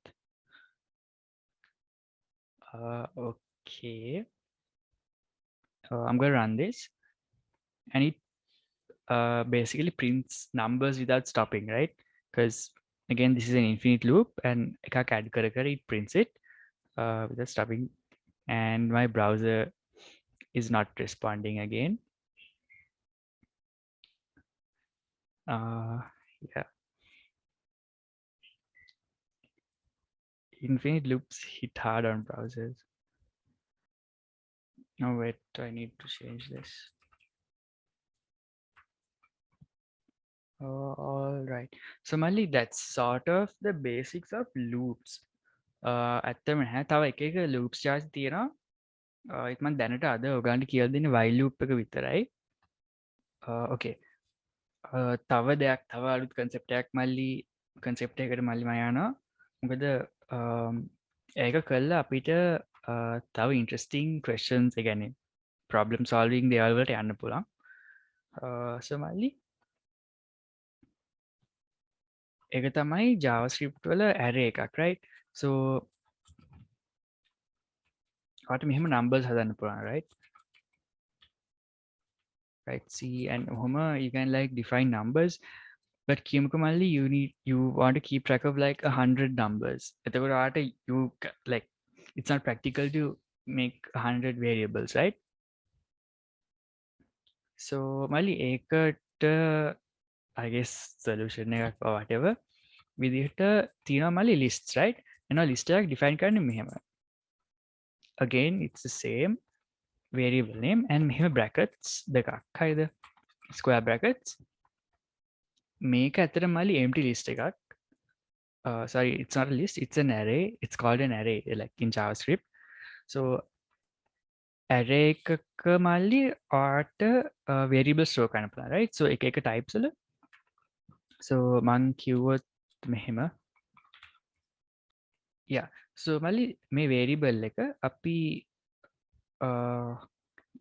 Okay. I'm going to run this, and it basically prints numbers without stopping, right? Because again, this is an infinite loop, and ekak add kar it prints it without stopping, and my browser is not responding again. Yeah, infinite loops hit hard on browsers. Oh wait, I need to change this. All right. So Mali, that's sort of the basics of loops. ඇත්තම නැහැ තව එක loops charge තියෙනවා. ඉක්මන් දැනට අද ඔයගලන්ට කියලා දෙන්නේ while loop එක විතරයි. ඕකේ. තව දෙයක් තව අලුත් concept එකක් මල්ලි concept එකකට මල්ලි මම යනවා. මොකද ඒක කළා අපිට තව interesting questions ඒ කියන්නේ problem solving දේවල් වලට යන්න පුළුවන්. so මල්ලි ඒක තමයි JavaScript වල array එකක් right. so ඔයාලට මෙහෙම numbers හදන්න පුළුවන් right. right see and ඔහොම you can like define numbers but කියමුකමල්ලි you want to keep track of like 100 numbers. එතකොට ඔයාලට you like it's not practical to make 100 variables right. so මල්ලි ඒකට I guess solution එකක් or whatever විදිහට තියෙනවා මල්ලි lists right. එනවා list එකක් define කරන්න මෙහෙම. again it's the same variable name and මෙහෙම brackets දෙකක් හරිද. square brackets මේක ඇත්තට මල්ලි empty list එකක්. sorry it's not a list, it's an array. It's called an array like in JavaScript. so array එකක මල්ලි ඔයාට variables store කරන්න පුළුවන් right. so එක types වල so මං කිව්වොත් මෙහෙම yeah so මල්ලි මේ variable එක අපි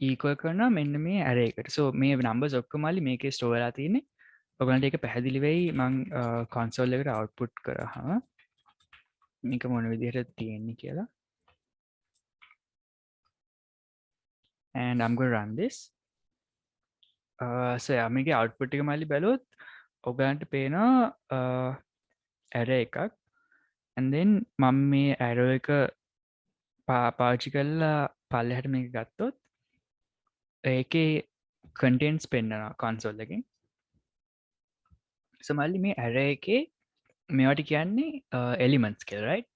equal කරනවා මෙන්න මේ array එකට. so මේ numbers ඔක්කොම මල්ලි මේකේ store වෙලා තියෙන්නේ. ඔයගලන්ට ඒක පැහැදිලි වෙයි මං console එකට output කරාම මේක මොන විදිහට තියෙන්නේ කියලා. and I'm going to run this. so yeah මේකේ output එක මල්ලි බැලුවොත් ඔයගලන්ට පේනවා array එකක් and then මම මේ arrow එක පාවිච්චි කරලා පල්ලෙහාට මේක ගත්තොත් ඒකේ contents පෙන්නනවා console එකෙන්. so මල්ලි මේ array එකේ මේවට කියන්නේ elements කියලා right.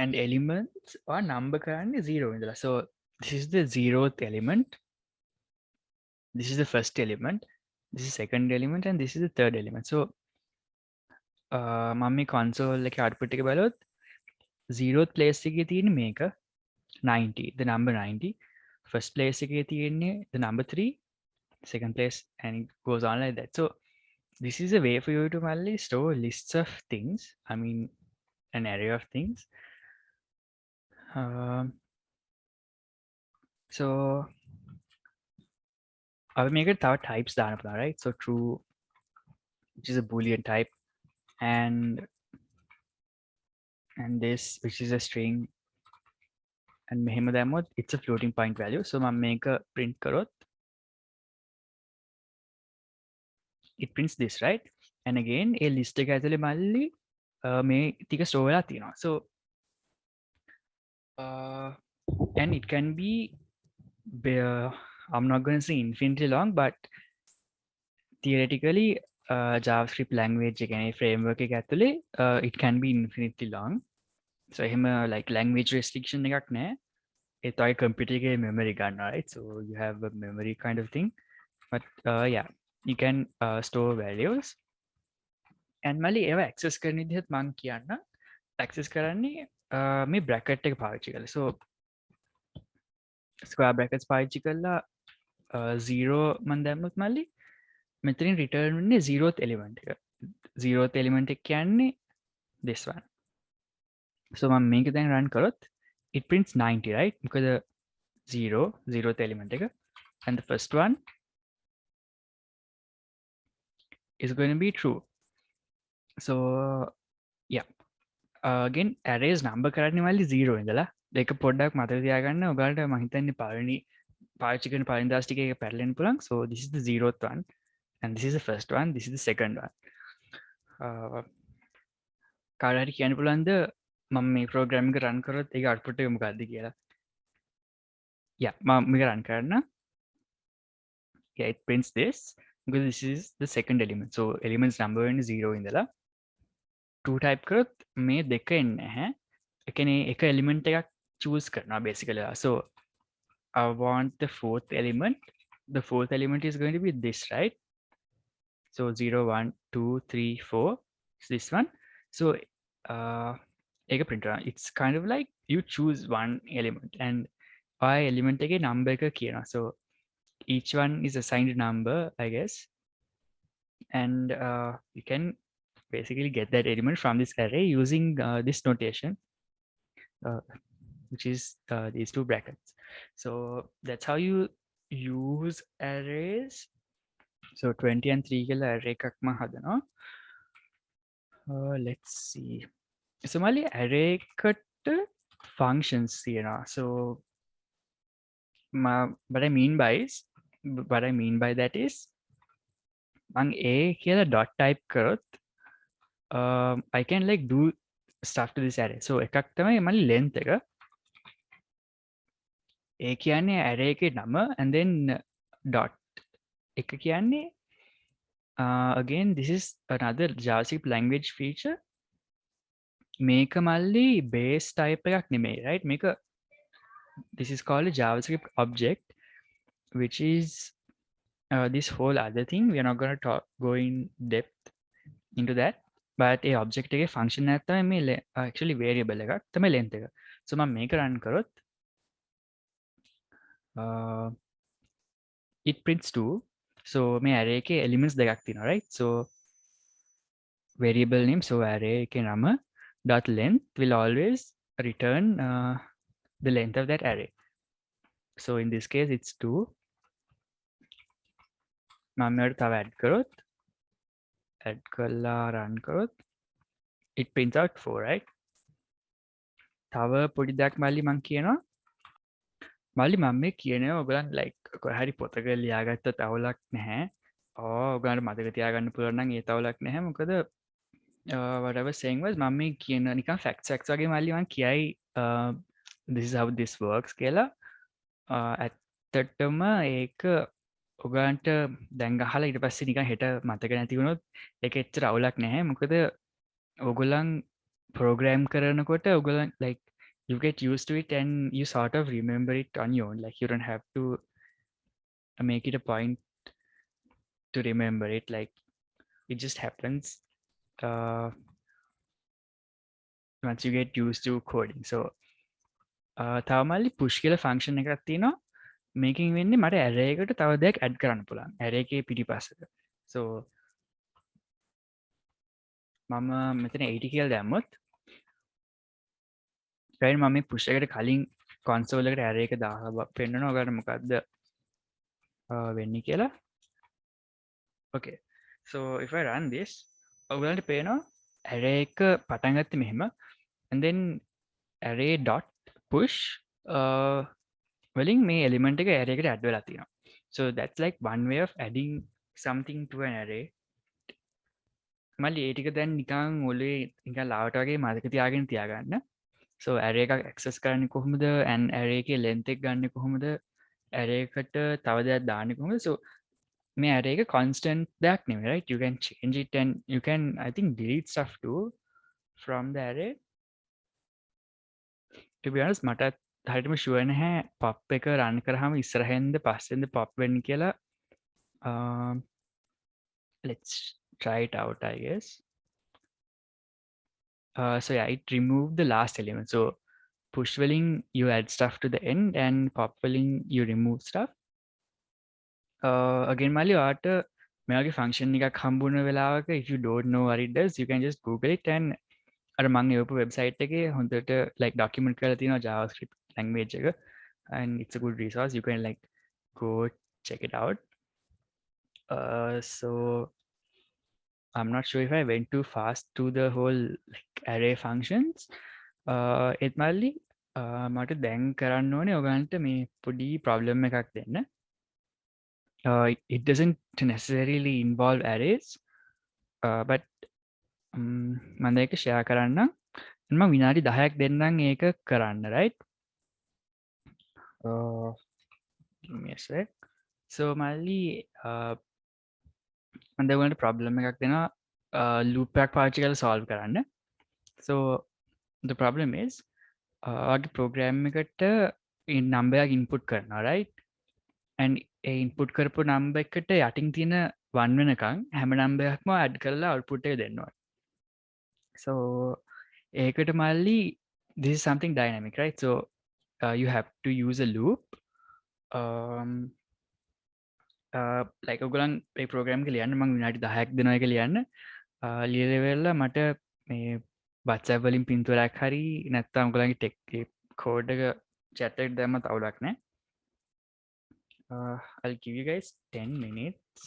and elements are number කරන්නේ 0 ඉඳලා. so this is the 0th element, this is the first element, this is second element and this is the third element. so මම මේ console එකේ output එක බලුවොත් 0th place එකේ තියෙන මේක 90, the number 90. first place එකේ තියෙන්නේ the number 3, second place and it goes on like that. so this is a way for you to mainly store lists of things, I mean an array of things. so I will make it our types down right. so true, which is a boolean type, and this which is a string, and මෙහෙම දැම්මොත් it's a floating point value. so මම මේක print කරොත් it prints this right. and again a list එක ඇතුලේ මල්ලි මේ ටික store වෙලා තියෙනවා. so and it can be I'm not going to say infinitely long, but theoretically JavaScript language again framework එක ඇතුලේ it can be infinitely long. so එහෙම like language restriction එකක් නැහැ. ඒ තමයි computer එකේ memory ගන්නවා right. so you have a memory kind of thing, but yeah you can store values and මල්ලි ඒව access කරන විදිහත් මම කියන්න. access කරන්නේ මේ bracket එක පාවිච්චි කරලා. so square brackets පාවිච්චි කරලා 0 මම දැම්මොත් මල්ලි මෙතනින් return වෙන්නේ 0th element එක. 0th element එක කියන්නේ this one. so මම මේක දැන් run කරොත් it prints 90 right, මොකද 0th element එක and the first one is going to be true. so yeah again arrays number කරන්නේ මල්ලි 0 ඉඳලා. ඒක පොඩ්ඩක් මතක තියාගන්න. ඔයාලට මම හිතන්නේ පළවෙනි පාවිච්චි කරන පළවෙනි දවස් ටිකේ ඒක පැටලෙන්න පුළුවන්. so this is the 0th one and this is the first one, this is the second one. කාට හරි කියන්න පුළුවන්ද මම මේ program එක run කරොත් ඒක output එක මොකක්ද කියලා? yeah මම මේක run කරන්න. yeah it prints this because this is the second element. so elements number වෙන්නේ 0 ඉඳලා 2 type කරොත් මේ දෙක එන්නේ නැහැ. ඒ කියන්නේ එක element එකක් choose කරනවා basically. so I want the fourth element. The fourth element is going to be this right. So 0, 1, 2, 3, 4. It's this one. So take a printer. It's kind of like you choose one element and I element a number එක So each one is assigned a number, I guess. And you can basically get that element from this array using this notation, uh, which is these two brackets. So that's how you use arrays. So 20 and 3 කියලා array එකක්ම හදනවා. Let's see. So මල්ලි array එකට functions තියෙනවා. So what I mean by that is මං a කියලා dot type කරොත් I can like do stuff to this array. So එකක් තමයි මල්ලි length එක. a කියන්නේ array එකේ නම and then dot එක කියන්නේ again this is another JavaScript language feature. මේක මල්ලි base type එකක් නෙමෙයි, right? මේක this is called a JavaScript object, which is this whole other thing. We are not going to go in depth into that, but a object එකේ function එකක් තමයි මේ actually variable එකක් තමයි length එක. So මම මේක run කරොත් it prints 2. So මේ array එකේ elements දෙකක් තියෙනවා, right? So variable name, so array එකේ නම dot length will always return the length of that array. So in this case it's 2. මම මේකට තව add කරොත් add කරලා run කරොත් it prints out 4, right? තව පොඩි දෙයක් මල්ලි මං කියනවා. මල්ලි මම මේ කියනවා ඔයගලන් like කොහේ හරි පොතක ලියාගත්තත් අවුලක් නැහැ. ඔයගලන්ට මතක තියාගන්න පුළුවන් නම් ඒ තවුලක් නැහැ. මොකද what I was saying was මම මේ කියන නිකන් facts වගේ මල්ලි මං කියයි this is how this works කියලා. ඇත්තටම ඒක ඔයගලන්ට දැන් අහලා ඊට පස්සේ නිකන් හෙට මතක නැති වුණොත් ඒක එච්චර අවුලක් නැහැ. මොකද ඔයගලන් program කරනකොට ඔයගලන් like you get used to it and you sort of remember it on your own. Like you don't have to make it a point to remember it. Like it just happens once you get used to coding. So තවමල්ලි push කියලා function එකක් තියෙනවා. මේකෙන් වෙන්නේ මට array එකට තව දෙයක් add කරන්න පුළුවන්. array එකේ පිටිපස්සට. So මම මෙතන 80 කියලා දැම්මොත් ඊට මම මේ push එකට කලින් console එකට array එක දාලා පෙන්නනවා ඔයාලට මොකද්ද වෙන්නේ කියලා. Okay. So if I run this, ඔයාලට පේනවා array එක පටන් ගත්තේ මෙහෙම and then array dot push වලින් මේ element එක array එකට add වෙලා තියෙනවා. So that's like one way of adding something to an array. මල්ලි ඒ ටික දැන් නිකන් ඔලේ නිකන් ලාවට වගේ මතක තියාගන්න. So array එකක් access කරන්නේ කොහොමද and array එකේ length එක ගන්නෙ කොහොමද array එකට තව දෙයක් දාන්නේ කොහොමද. So මේ array එක constant දෙයක් නෙමෙයි, right? You can change it and you can I think delete stuff too from the array. To be honest මට හරියටම sure නැහැ pop එක run කරාම ඉස්සරහෙන්ද පස්සෙන්ද pop වෙන්නේ කියලා. Let's try it out, I guess. So yeah, it removed the last element. So push willing you add stuff to the end and pop willing you remove stuff. Again mali ඔයාට මේ වගේ function එකක් හම්බුන වෙලාවක if you don't know what it does you can just google it and අර මම එවපු website එකේ හොඳට like document කරලා තියෙනවා JavaScript language එක and it's a good resource. You can like go check it out. So I'm not sure if I went too fast to the whole like array functions. ඒත් මල්ලි මට දැන් කරන්න ඕනේ ඔයගලන්ට මේ පොඩි problem එකක් දෙන්න. It doesn't necessarily involve arrays, but මම ඒක share කරන්නම්. මම විනාඩි 10ක් දෙන්නම් ඒක කරන්න, right? Give me a sec. So මල්ලි මම දැන් ඔයගලන්ට problem එකක් දෙනවා loop එකක් පාවිච්චි කරලා solve කරන්න. So the problem is ඔයාගේ program එකට number එකක් input කරනවා, right? and ඉන්පුට් කරපු නම්බ එකට යටින් තියෙන 1 වෙනකං හැම නම්බයක්ම ඇඩ් කරලා අවුට්පුට් එක දෙන්නවා. So ඒකට මල්ලි this is something dynamic, right? So you have to use a loop. um, like ඔගලන් ඒ ප්‍රෝග්‍රෑම් එක ලියන්න මං විනාඩි 10ක් දෙනවා එක ලියන්න ලියලවෙල්ලා මට මේ WhatsApp වලින් පින්තූරයක් හරි නැත්නම් ඔයගලන්ගේ ටෙක් කෝඩ් එක chat එකට දැම්මත් අවුලක් නැහැ. I'll give you guys 10 minutes.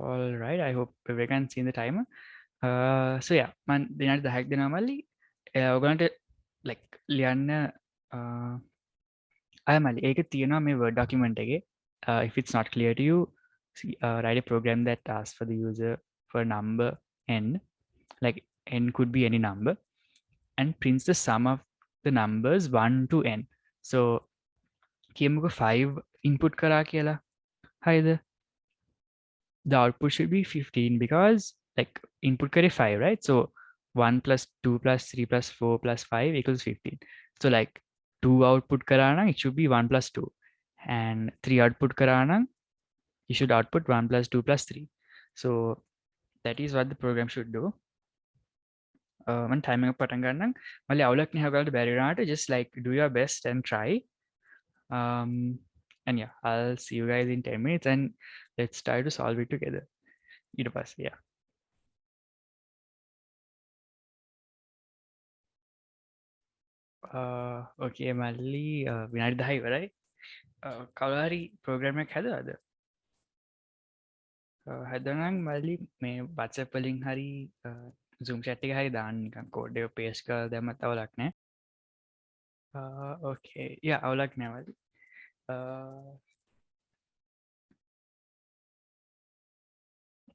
All right, I hope everyone can see the timer. So yeah, මම විනාඩි 10ක් දෙනවා මල්ලි ඔයගලන්ට like ලියන්න මල්ලි ඒක තියෙනවා මේ Word document එකේ. If it's not clear to you, write a program that asks for the user for number n, like n could be any number, and prints the sum of the numbers 1 to n. So කියමුකෝ 5 input කරා කියලා. හරිද? The output should be 15 because like input kare 5, right? So 1 plus 2 plus 3 plus 4 plus 5 equals 15. So like 2 output karana, it should be 1 plus 2, and 3 output karana, you should output 1 plus 2 plus 3. So that is what the program should do. When timing පටන් ගන්නම් මල්ලි අවුලක් නැහැ ඔයාලට බැරි වුණාට just like do your best and try. And yeah, I'll see you guys in 10 minutes and let's try to solve it together. ඊට පස්සේ yeah. Okay මල්ලි විනාඩි 10 ඉවරයි. කවුරු හරි ප්‍රෝග්‍රෑම් එකක් හැදුවාද? හැදුවනම් මල්ලි මේ WhatsApp වලින් හරි Zoom chat එක හරි දාන්න නිකන් කෝඩ් එක paste කරලා දැම්මත් අවුලක් නැහැ. Okay, yeah, අවුලක් නැහැ මල්ලි.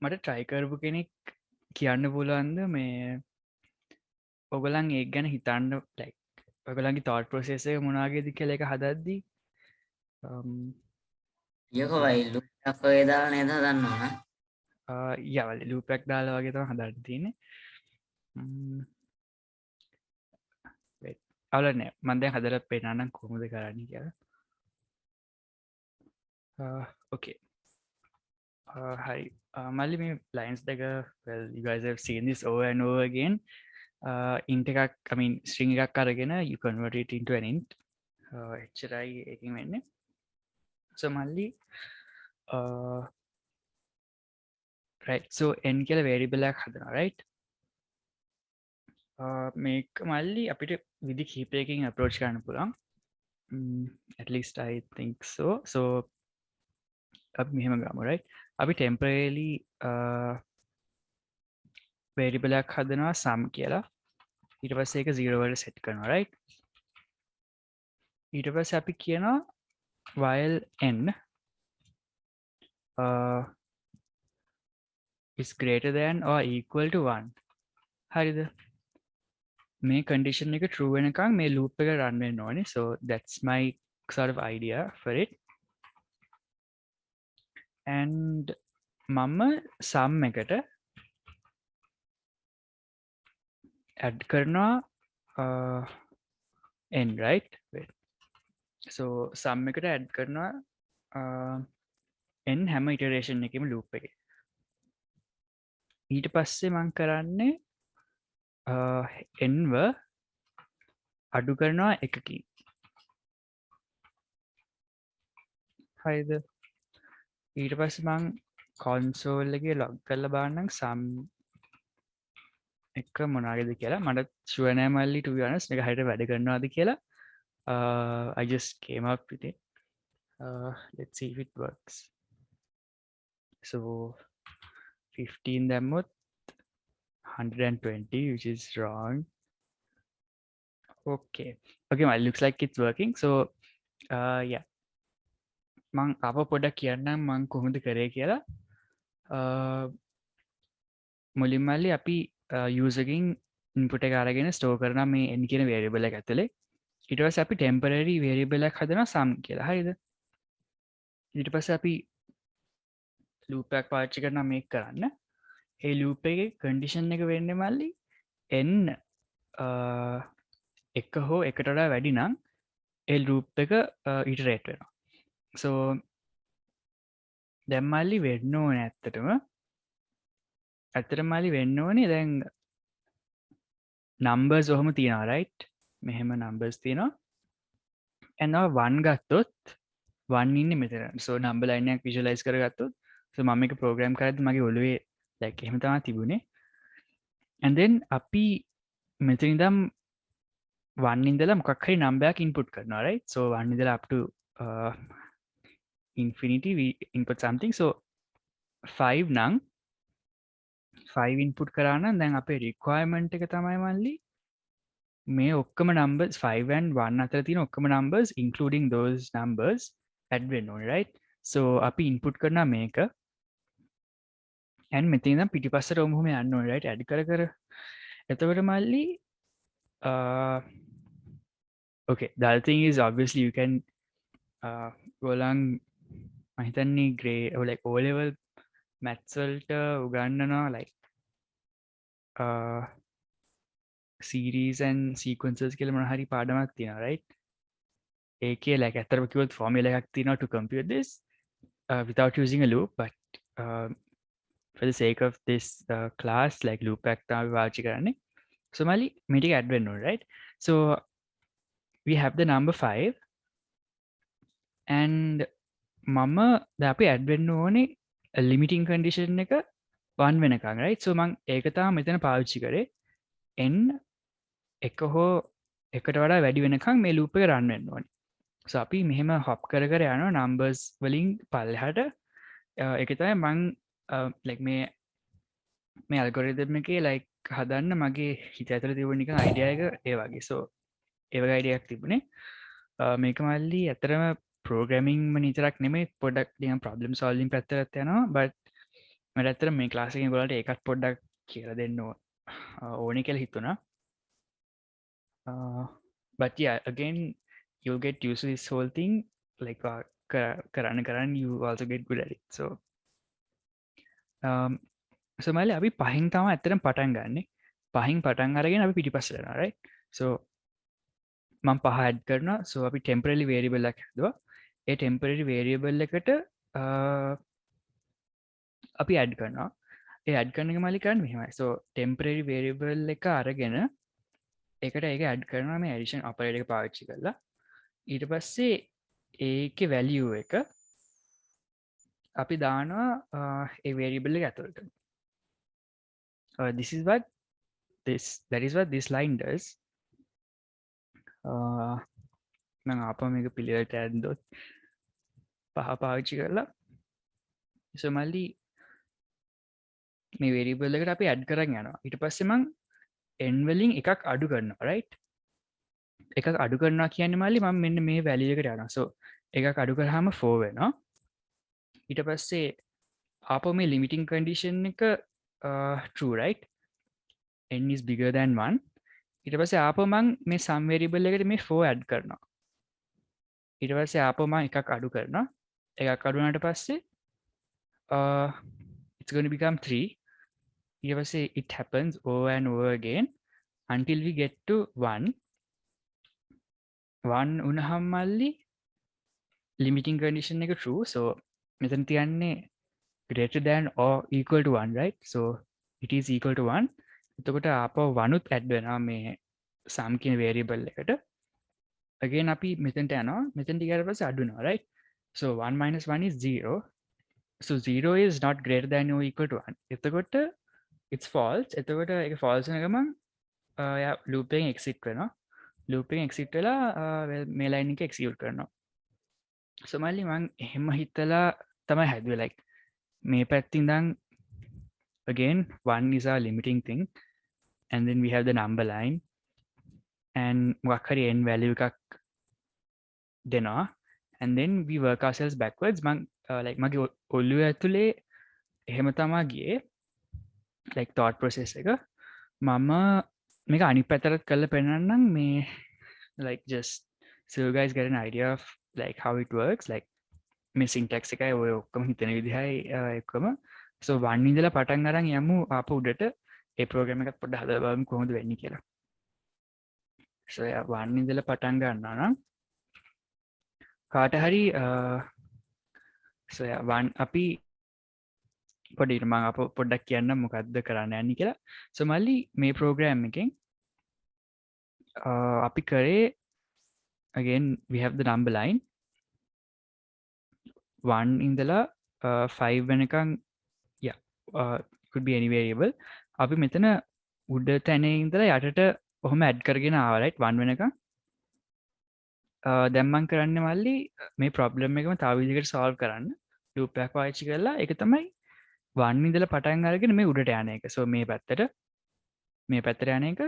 මට try කරපු කෙනෙක් කියන්න පුළුවන්ද මේ ඔයගොල්ලන් ඒක ගැන හිතන්න like ඔයගොල්ලන්ගේ thought process එක මොන වගේද කියලා එක හදද්දී යකෝ වයි ලුප් එකක් වගේ දාලා නේද හදන්න ඕන? yeah වල loop එකක් දාලා වගේ තමයි හදන්න තියෙන්නේ. wait අවුලක් නැහැ. මම දැන් හදලා පෙන්නන්නම් කොහොමද කරන්නේ කියලා. Okay. Hi. Mali me lines like well, you guys have seen this over and over again. Int එකක් I mean string එකක් අරගෙන you convert it into an int. එච්චරයි එකකින් වෙන්නේ. So මල්ලි right, so n කියලා variable එකක් හදනවා, right? මේක මල්ලි අපිට විදි කිහිපයකින් approach කරන්න පුළුවන්. At least I think so. So අපි මෙහෙම ගමු, right? අපි temporarily variable එකක් හදනවා sum කියලා. ඊට පස්සේ ඒක 0 වලට set කරනවා, right? ඊට පස්සේ අපි කියනවා while n is greater than or equal to 1. හරිද? මේ condition එක true වෙනකන් මේ loop එක run වෙන්න ඕනේ. So that's my sort of idea for it. And මම sum එකට add කරනවා n, right? Wait. So sum එකට add කරනවා n හැම iteration එකෙම loop එකේ. ඊට පස්සේ මම කරන්නේ n ව අඩු කරනවා එකකින්. හරිද? ඊට පස්සේ මම console එකේ log කරලා බලන්නම් sum එක මොනවාද කියලා. මට sure නෑ මල්ලි to be honest මේක හරියට වැඩ කරනවද කියලා. I just came up with it. Let's see if it works. So 15 දැම්මොත් 120, which is wrong. Okay, well, looks like it's working. So yeah, මං අප පොඩ්ඩක් කියන්නම් මං කොහොමද කරේ කියලා. මුලින්ම අපි userකින් input එක අරගෙන store කරනවා මේ n කියන variable එක ඇතුලේ. ඊට පස්සේ අපි temporary variable එකක් හදනවා sum කියලා. හරිද? ඊට පස්සේ අපි loop එකක් පාවිච්චි කරනවා මේක කරන්න. ඒ loop එකේ condition එක වෙන්නේ මල්ලි n එක හෝ එකට වඩා වැඩි නම් ඒ loop එක iterate වෙනවා. so දැන් මල්ලි වෙන්න ඕනේ ඇත්තටම මල්ලි වෙන්න ඕනේ දැන් numbers ඔහොම තියෙනවා right මෙහෙම numbers තියෙනවා and now 1 ගත්තොත් 1 ඉන්නේ මෙතන so number line එකක් visualize කරගත්තොත් so මම මේක program කරද්දි මගේ ඔළුවේ like එහෙම තමයි තිබුණේ and then අපි මෙතන ඉඳන් 1 ඉඳලා මොකක් හරි number එකක් input කරනවා right so 1 ඉඳලා up to infinity we input something so 5 නම් 5 input කරා නම් දැන් අපේ requirement එක තමයි මල්ලි මේ ඔක්කොම numbers 5 and 1 අතර තියෙන ඔක්කොම numbers including those numbers add වෙන්න ඕනේ right so අපි input කරනවා මේක and මෙතන ඉඳන් පිටිපස්සට ඔහොම යන්න ඕනේ right add කර කර එතකොට මල්ලි okay the other thing is obviously you can ගොලන් මම හිතන්නේ grade or like O level maths වලට උගන්වනවා like series and sequences කියලා මොන හරි පාඩමක් තියෙනවා right ඒකේ like ඇත්තටම කිව්වොත් formula එකක් තියෙනවා to compute this without using a loop but for the sake of this class like loop එකක් තමයි පාවිච්චි කරන්නේ so මලි මේ ටික add වෙන්න ඕනේ right so we have the number 5 and මම දැන් අපි add වෙන්න ඕනේ limiting condition එක 1 වෙනකන් right so මම ඒක තමයි මෙතන පාවිච්චි කරේ n එක හෝ එකට වඩා වැඩි වෙනකන් මේ loop එක run වෙන්න ඕනේ so අපි මෙහෙම hop කර කර යනවා numbers වලින් පල්ලෙහාට ඒක තමයි මම like මේ algorithm එකේ like හදන්න මගේ හිත ඇතුලේ තිබුණ නිකන් idea එක ඒ වගේ so ඒ වගේ idea එකක් තිබුණේ මේක මල්ලි ඇත්තටම programming විතරක් නෙමෙයි පොඩ්ඩක් නිකන් problem solving පැත්තට යනවා but මට ඇත්තටම මේ class එකෙන් ඔයාලට ඒකත් පොඩ්ඩක් කියලා දෙන්න ඕනේ කියලා හිතුණා but yeah again you'll get used to this whole thing like karan you also get good at it so so මල්ලි අපි පහින් තමයි ඇත්තටම පටන් ගන්නෙ පහින් පටන් අරගෙන අපි පිටිපස්සට යනවා right so මම පහ add කරනවා so අපි temporary variable එකක් හදුවා ඒ temporary variable එකට අපි add කරනවා ඒ add කරන එක මල්ලි කරන්නේ මෙහෙමයි so temporary variable එක අරගෙන ඒකට ඒක add කරනවා මේ addition operator එක පාවිච්චි කරලා ඊට පස්සේ ඒකේ value එක අපි දානවා ඒ variable එක ඇතුළට that is what this line does මම ආපහු මේක පිළිවෙලට ඇද්දොත් පහ පාවිච්චි කරලා so මල්ලි මේ variable එකට අපි add කරන් යනවා ඊට පස්සේ මම n වලින් එකක් අඩු කරනවා right එකක් අඩු කරනවා කියන්නේ මල්ලි මම මෙන්න මේ value එකට යනවා so එකක් අඩු කරාම 4 වෙනවා ඊට පස්සේ ආපහු මේ limiting condition එක true right n is bigger than 1 ඊට පස්සේ ආපහු මම මේ sum variable එකට මේ 4 add කරනවා ඊට පස්සේ ආපහු මම එකක් අඩු කරනවා එකක් අඩු වුණාට පස්සේ it's going to become 3 ඊට පස්සේ it happens over and over again until we get to 1 වුණාම මල්ලි limiting condition එක true so මෙතන තියන්නේ greater than or equal to 1 right so it is equal to 1 එතකොට ආපහු 1 උත් add වෙනවා මේ sum කියන variable එකට again අපි මෙතනට යනවා මෙතනට ගියාට පස්සේ අඩු වෙනවා right so 1 minus 1 is 0 so 0 is not greater than or equal to 1 එතකොට it's false එතකොට ඒක false වෙන ගමන් loop එකෙන් exit වෙනවා loop එකෙන් exit වෙලා මේ line එක execute කරනවා so මල්ලි මම එහෙම හිතලා තමයි හැදුවේ like මේ පැත්තෙන් ඉඳන් again 1 is our limiting thing and then we have the number line and මොකක් හරි n value එකක් දෙනවා and then we work ourselves backwards මම like මගේ ඔළුවේ ඇතුලේ එහෙම තමයි ගියේ like thought process එක මම මේක අනිත් පැත්තට කරලා පෙන්නන්නම් මේ like just so you guys get an idea of like how it works like මේ syntax එකයි ඔය ඔක්කොම හිතන විදිහයි එක්කම so 1 ඉඳලා පටන් අරන් යමු ආපහු උඩට ඒ program එකත් පොඩ්ඩක් හදලා බලමු කොහොමද වෙන්නේ කියලා so 1 ඉඳලා පටන් ගන්නවා නම් කාට හරි වන් අපි පොඩිට මං අප පොඩ්ඩක් කියන්න මොකක්ද කරන්න යන්න කියලා සොමල්ලි මේ ප්‍රෝග්‍රෑම් එකෙන් අපි කරේ again we have the number line 1 ඉඳලා 5 වෙනකං yeah could be any variable අපි මෙතන උඩ තැනේ ඉඳලා යටට ඔහොම ඇඩ් කරගෙන ආවලයිට් 1 වෙනකං දැම්මන් කරන්න මල්ලි මේ ප්‍රොබ්ලම් එකම තාවිදිකට සෝල්ව් කරන්න ලූපයක් පාවිච්චි කරලා එක තමයි වන් ඉඳලා පටන් අරගෙන මේ උඩට යන එක සෝ මේ පැත්තට යන එක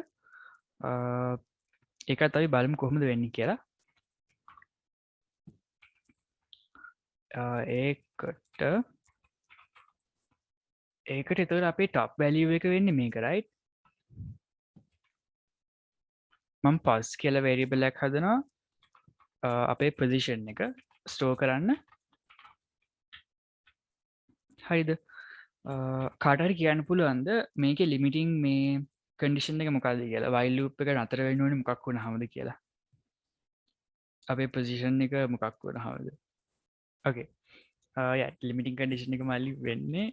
ඒකත් අපි බලමු කොහොමද වෙන්නේ කියලා ඒකට එතකොට අපේ ටොප් වැලියු එක වෙන්නේ මේක රයිට් මම පස් කියලා වේරියබල් එකක් හදනවා අපේ පොසිෂන් එක ස්ටෝර් කරන්න හරිද කාටරි කියන්න පුළුවන්ද මේක ලිමිටිං මේ කන්ඩිෂන් එක මොකක්ද කියලා වයිල් ලූප් එක නතර වෙන්න ඕනේ මොකක් වුණාමද කියලා අපේ පොසිෂන් එක මොකක් වුණාමද ඕකේ ලිමිටින් කඩිෂන් එක මල්ලි වෙන්නේ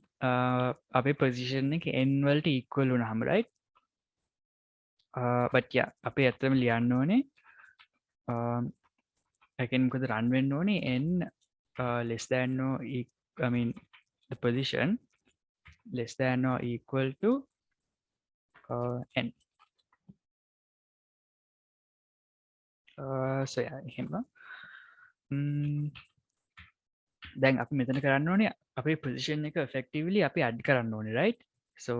අපේ පොසිෂන් එක එන් වලට ඉක්වල් වුණාම රයිට් බට්ය අපේ ඇත්තම ලියන්න ඕනේ ඇකෙන්කොද රන්වෙන්න ඕනේ එන් less than or I mean the position less than or equal to n so yeah එහෙම දැන් අපි මෙතන කරන්න ඕනේ අපේ පොසිෂන් එක effectively අපි add කරන්න ඕනේ right so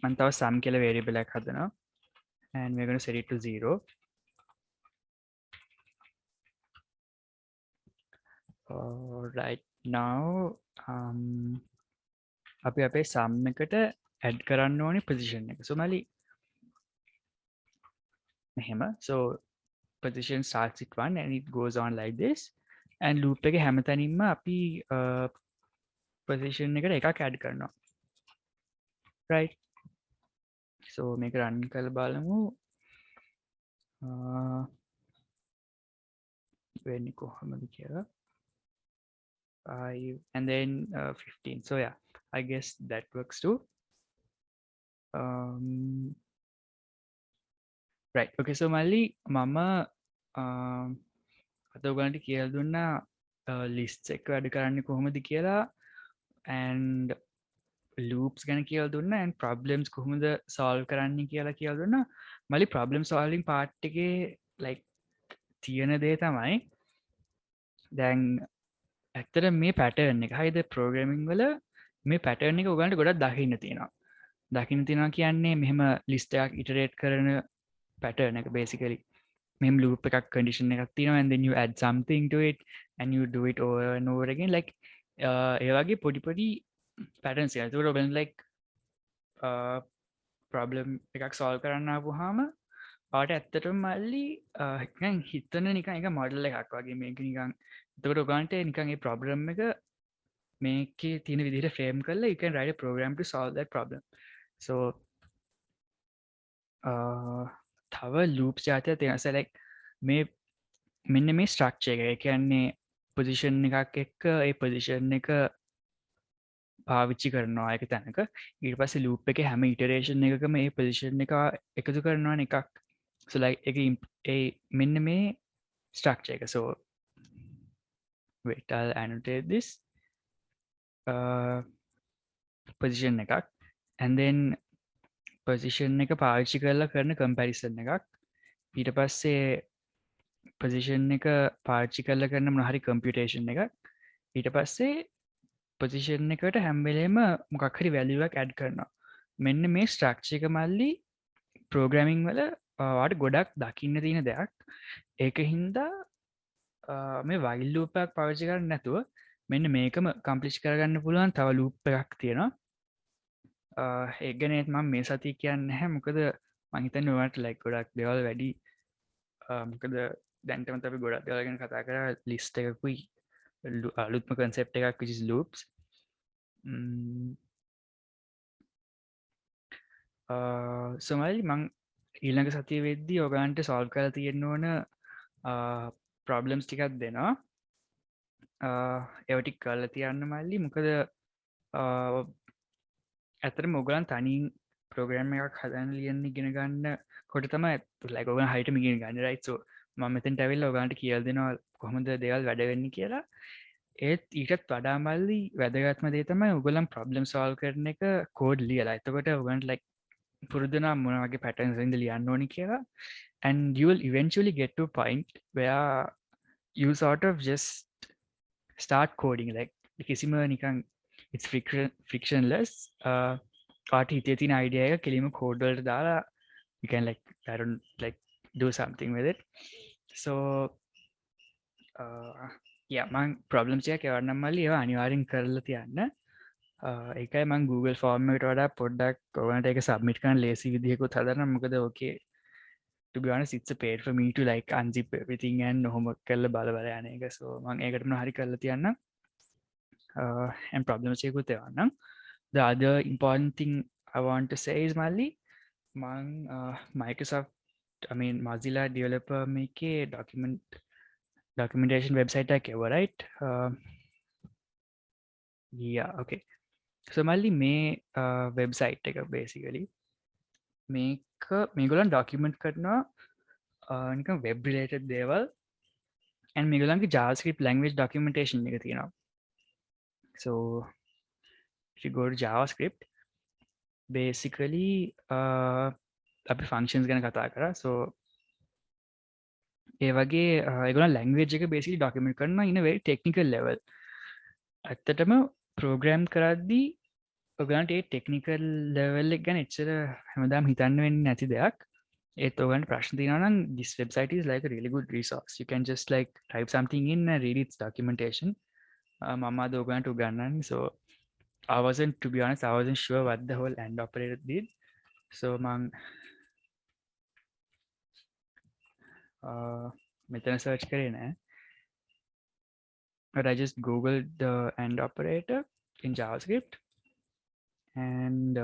මම තව sum කියලා variable එකක් හදනවා and we're going to set it to 0 right now අපි අපේ sum එකට add කරන්න ඕනේ position එක so මලි මෙහෙම so position starts with 1 and it goes on like this and loop එක හැමතැනින්ම අපි position එකට එකක් add කරනවා right so මේක run කරලා බලමු වෙන්නේ කොහොමද කියලා 5 and then 15 so yeah I guess that works too right okay so මල්ලි මම අද ඔයගලන්ට කියලා දුන්නා ලිස්ට් එක වැඩ කරන්නේ කොහොමද කියලා and loops ගැන කියලා දුන්නා and problems කොහොමද solve කරන්න කියලා දුන්නා මල්ලි problem solving part එකේ like තියෙන දේ තමයි දැන් ඇත්තට මේ පැටර්න් එක හරිද ප්‍රෝග්‍රෑමින් වල මේ පැටර්න් එක ඔයගලන්ට ගොඩක් දකින්න තියෙනවා කියන්නේ මෙහෙම ලිස්ට් එකක් ඉටරේට් කරන pattern එක basically මෙහෙම loop එකක් condition එකක් තියෙනවා and then you add something to it and you do it over and over again like ඒ වගේ පොඩි patterns එක. ඒකට ඔයගොල්ලෝ like problem එකක් solve කරන්න ආපුවාම ඔයාලට ඇත්තටම මල්ලි නිකන් හිතන නිකන් එක model එකක් වගේ මේක නිකන් එතකොට ඔයගලන්ට නිකන් ඒ problem එක මේකේ තියෙන විදිහට frame කරලා you can write a program to solve that problem. So තව ලූප්ස් ජාතිය තියෙනවා so like මේ මෙන්න මේ ස්ට්‍රක්චර් එක. ඒ කියන්නේ පොසිෂන් එකක් එක්ක ඒ පොසිෂන් එක පාවිච්චි කරනවා එක තැනක. ඊට පස්සේ ලූප් එකේ හැම ඉටරේෂන් එකකම ඒ පොසිෂන් එක එකතු කරනවානේ එකක්. so like ඒ මෙන්න මේ ස්ට්‍රක්චර් එක. so wait I'll annotate this position එකක් and then position එක පාවිච්චි කරලා කරන comparison එකක්. ඊට පස්සේ position එක පාවිච්චි කරලා කරන මොන හරි computation එකක්. ඊට පස්සේ position එකට හැම වෙලේම මොකක් හරි value එකක් add කරනවා. මෙන්න මේ structure එක මල්ලි programming වල ඔයාලට ගොඩක් දකින්න තියෙන දෙයක්. ඒක හින්දා මේ while loop එකක් පාවිච්චි කරන්නේ නැතුව මෙන්න මේකම accomplish කරගන්න පුළුවන් තව loop එකක් තියෙනවා. ඒක ගැන මම මේ සතිය කියන්නේ නැහැ මොකද මම හිතන්නේ ඔයාලට like ගොඩක් දේවල් වැඩි මොකද දැන්ටමත් අපි ගොඩක් දේවල් ගැන කතා කරා list එකකුයි අලුත්ම concept එකක් which is loops සමහරවිට මම ඊළඟ සතිය වෙද්දී ඔයගලන්ට solve කරලා තියෙන්න ඕන problems ටිකක් දෙනවා ඒවටික් කරලා තියන්න මල්ලි මොකද ඇතර මොගලන් තනින් ප්‍රෝග්‍රම් එකක් හදන් ලියන්න ඉගෙන ගන්න කොට තම ලයිකෝග හයිට මිගෙන ගන්න රයිත්සෝ මතන් ටැවිල් ඔගන්ට කියල් දෙනවා කොහොමද දෙවල් වැඩගන්න කියලා ඒත් ඊටත් වඩාමල්ලි වැදගත්ම දේ තමයි උගලම් ප්‍රබ්ලම් සෝල් කරන එක කෝඩ් ලියලා එතකොට ඔගන්ට ලයික් පුරුදුනා මොනවගේ පැටන්සිද ලියන්න ඕනි කියලා and you will eventually get to a point where you sort of just start coding like කිසිම නිකං it's frictionless කාට හිතේ තින අයිඩිය එක කෙලිම කෝඩ්වලට දාලා you can like I don't like do something with it so මං ප්‍රබ්ලම්සය කෙවරනම් මල්ලි ඒවා අනිවාරෙන් කරලා තියන්න එකයි මං Google ෆෝර්මට වඩා පොඩ්ඩක් ඔවනට එක සබ්මිට් කන් ලේසි විදිහකුත් හදරන මොකද ඕකේ to be honest it's a paid for me to like unzip everything and නොහොම කරල බලබල යන එක so මං ඒකටම හරි කරලා තියන්න and problems එකකුත් එවන්නම් the other important thing I want to say is මල්ලි මං Microsoft I mean Mozilla developer මේකේ documentation website එකක් එව right yeah okay so මල්ලි මේ website එක basically මේගොලන් ඩොකියමෙන්ට් කරනවා නිකම් වෙබ් රිලේටඩ් දේවල් and මේගොලන්ගේ JavaScript language documentation එක තියෙනවා so if you go to JavaScript basically අපි functions ගැන කතා කරා so ඒ වගේ ඒගොල්ලන් language එක basically document කරනවා in a very technical level ඇත්තටම program කරද්දී ඔයගලන්ට ඒ technical level එක ගැන එච්චර හැමදාම හිතන්න වෙන්නේ නැති දෙයක් ඒත් ඔයගලන්ට ප්‍රශ්න තියෙනවා නම් this website is like a really good resource you can just like type something in and read its documentation මම අද ඔයගලන්ට උගන්වන්නේ so I wasn't to be honest I wasn't sure what the whole AND operator did so මං මෙතන search කරේ නෑ but I just googled the AND operator in JavaScript and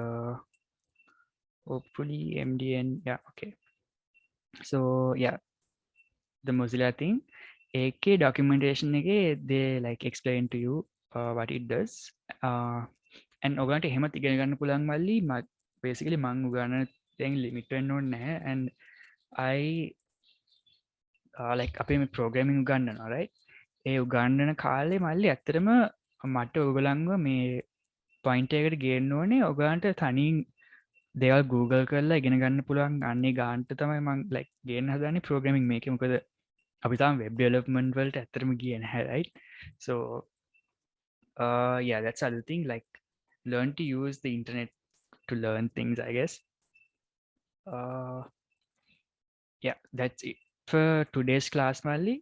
hopefully MDN yeah okay so yeah the Mozilla thing AK documentation එකේ they like explain to you what it does and ඔයගලන්ට එහෙමත් ඉගෙන ගන්න පුළුවන් මල්ලි basically මං උගන්වන දැන් limit වෙන්න ඕනේ නැහැ and I like අපේ මේ programming උගන්වනවා right ඒ උගන්වන කාලේ මල්ලි ඇත්තටම මට ඔයගලන්ව මේ point එකකට ගේන්න ඕනේ ඔයගලන්ට තනින් දේවල් Google කරලා ඉගෙන ගන්න පුළුවන් අන්නේ ගානට තමයි මං like ගේන්න හදන්නේ programming මේකේ මොකද අපි තාම web development වලට ඇත්තටම ගියේ නැහැ right so yeah that's other thing like learn to use the internet to learn things I guess yeah that's it for today's class Mali